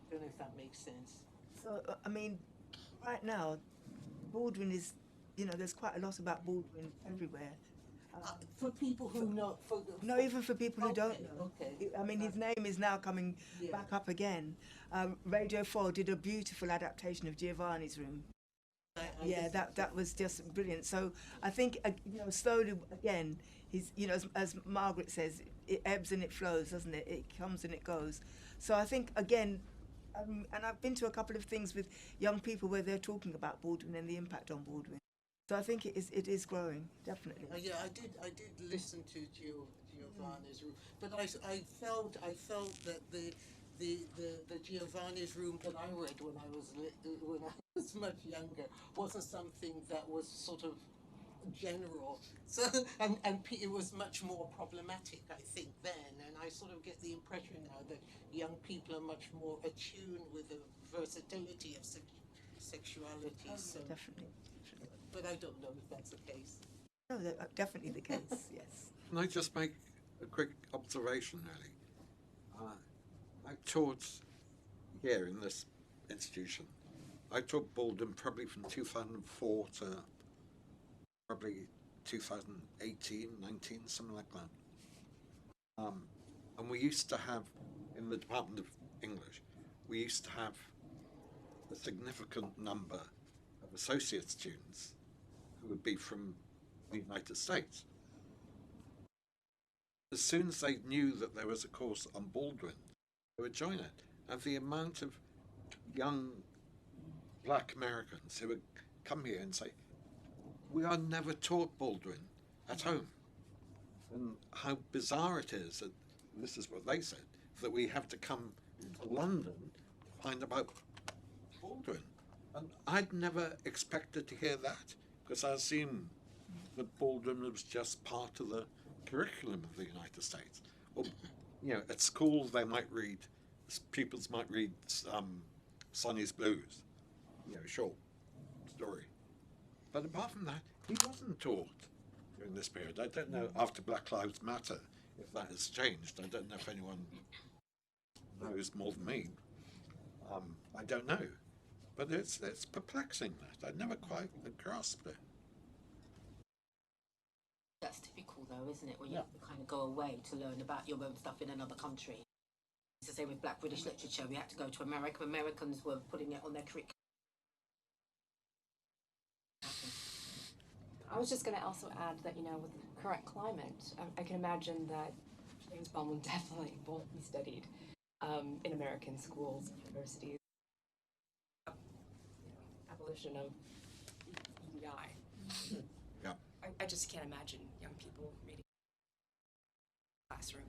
I don't know if that makes sense. So, I mean, right now, Baldwin is, there's quite a lot about Baldwin everywhere. For people who know, No, even for people who don't know. Okay. I mean, his name is now coming back up again. Radio 4 did a beautiful adaptation of Giovanni's Room. Yeah, that was just brilliant. So I think, slowly, again, he's, as Margaret says, it ebbs and it flows, doesn't it? It comes and it goes. So I think, again, and I've been to a couple of things with young people where they're talking about Baldwin and the impact on Baldwin. So I think it is growing, definitely. Yeah, I did listen to Giovanni's Room, but I felt that the Giovanni's Room that I read when I was much younger wasn't something that was sort of general. So and it was much more problematic, I think, then. And I sort of get the impression now that young people are much more attuned with the versatility of sexuality. So Definitely. but I don't know if that's the case. No, definitely the case, yes. Can I just make a quick observation, really? I taught here in this institution. I taught Baldwin probably from 2004 to probably 2018, 19, something like that. And we used to have, in the Department of English, we used to have a significant number of associate students who would be from the United States. As soon as they knew that there was a course on Baldwin, they would join it. And the amount of young black Americans who would come here and say, we are never taught Baldwin at home. And how bizarre it is that, this is what they said, that we have to come to London to find about Baldwin. And I'd never expected to hear that, because I assumed that Baldwin was just part of the curriculum of the United States. Or, at school they might read, pupils might read Sonny's Blues, short story. But apart from that, he wasn't taught during this period. I don't know, after Black Lives Matter, if that has changed. I don't know if anyone knows more than me. I don't know. But it's perplexing that. I never quite grasped it. That's typical though, isn't it? When you have to kind of go away to learn about your own stuff in another country. It's the same with Black British literature. We had to go to America. Americans were putting it on their curriculum. I was just going to also add that, with the current climate, I can imagine that James Baldwin definitely won't be studied in American schools, universities. Abolition of EDI. Yeah. I just can't imagine young people reading classroom.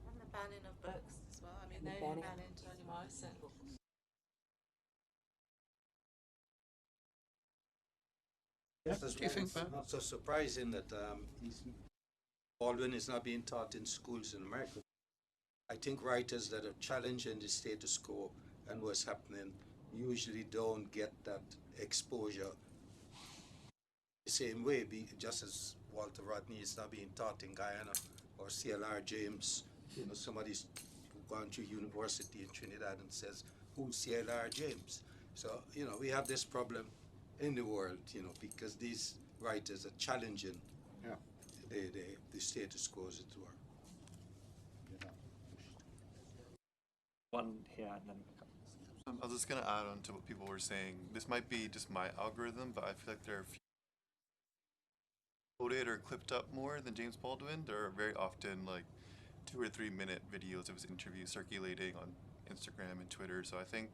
And the banning of books as well. I mean, And the they're banning banning Toni Morrison. Do you think that? Not so surprising that Baldwin is not being taught in schools in America. I think writers that are challenging the status quo and what's happening usually don't get that exposure the same way, just as Walter Rodney is now being taught in Guyana, or C.L.R. James, somebody's gone to university in Trinidad and says, who's C.L.R. James? So, we have this problem in the world, because these writers are challenging the status quo, as it were. One here and then. I was just going to add on to what people were saying. This might be just my algorithm, but I feel like there are quoted or clipped up more than James Baldwin. There are very often like 2 or 3 minute videos of his interview circulating on Instagram and Twitter. So I think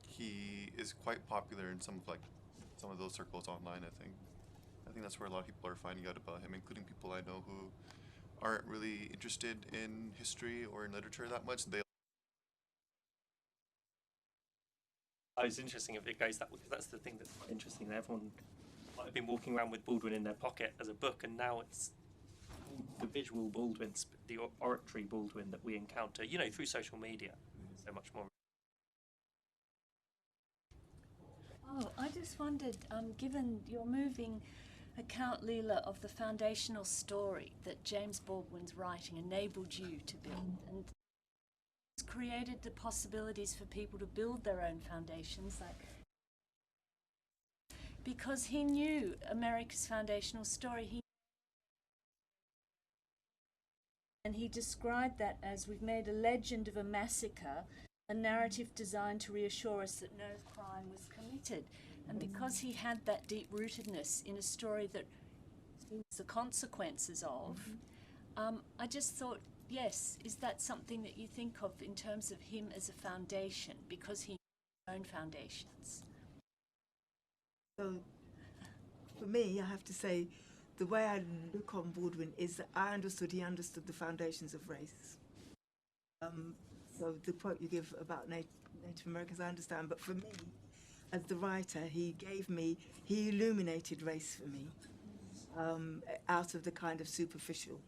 he is quite popular in some of those circles online. I think that's where a lot of people are finding out about him, including people I know who aren't really interested in history or in literature that much. It's interesting if it goes that way, because that's the thing that's quite interesting. Everyone might have been walking around with Baldwin in their pocket as a book, and now it's the visual Baldwin, the oratory Baldwin that we encounter, through social media. So much more. Oh, I just wondered, given your moving account, Leila, of the foundational story that James Baldwin's writing enabled you to build, and it's created the possibilities for people to build their own foundations, because he knew America's foundational story. And he described that as, we've made a legend of a massacre, a narrative designed to reassure us that no crime was committed. And because he had that deep-rootedness in a story that sees the consequences of, I just thought, yes, is that something that you think of in terms of him as a foundation, because he knew his own foundations? So, for me, I have to say, the way I look on Baldwin is that he understood the foundations of race. So the quote you give about Native Americans, I understand, but for me, as the writer, he illuminated race for me, out of the kind of superficial.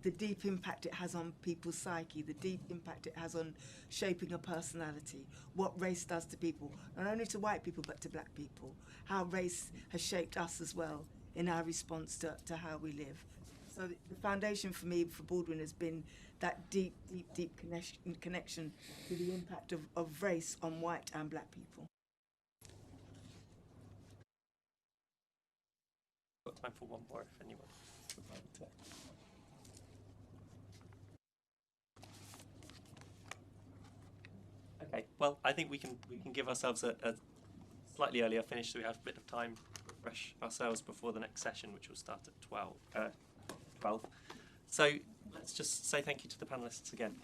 The deep impact it has on people's psyche, the deep impact it has on shaping a personality, what race does to people, not only to white people, but to black people, how race has shaped us as well in our response to how we live. So the foundation for me, for Baldwin, has been that deep connection to the impact of race on white and black people. Got time for one more if anyone would like to. Okay, well, I think we can give ourselves a slightly earlier finish, so we have a bit of time to refresh ourselves before the next session, which will start at 12. So let's just say thank you to the panelists again.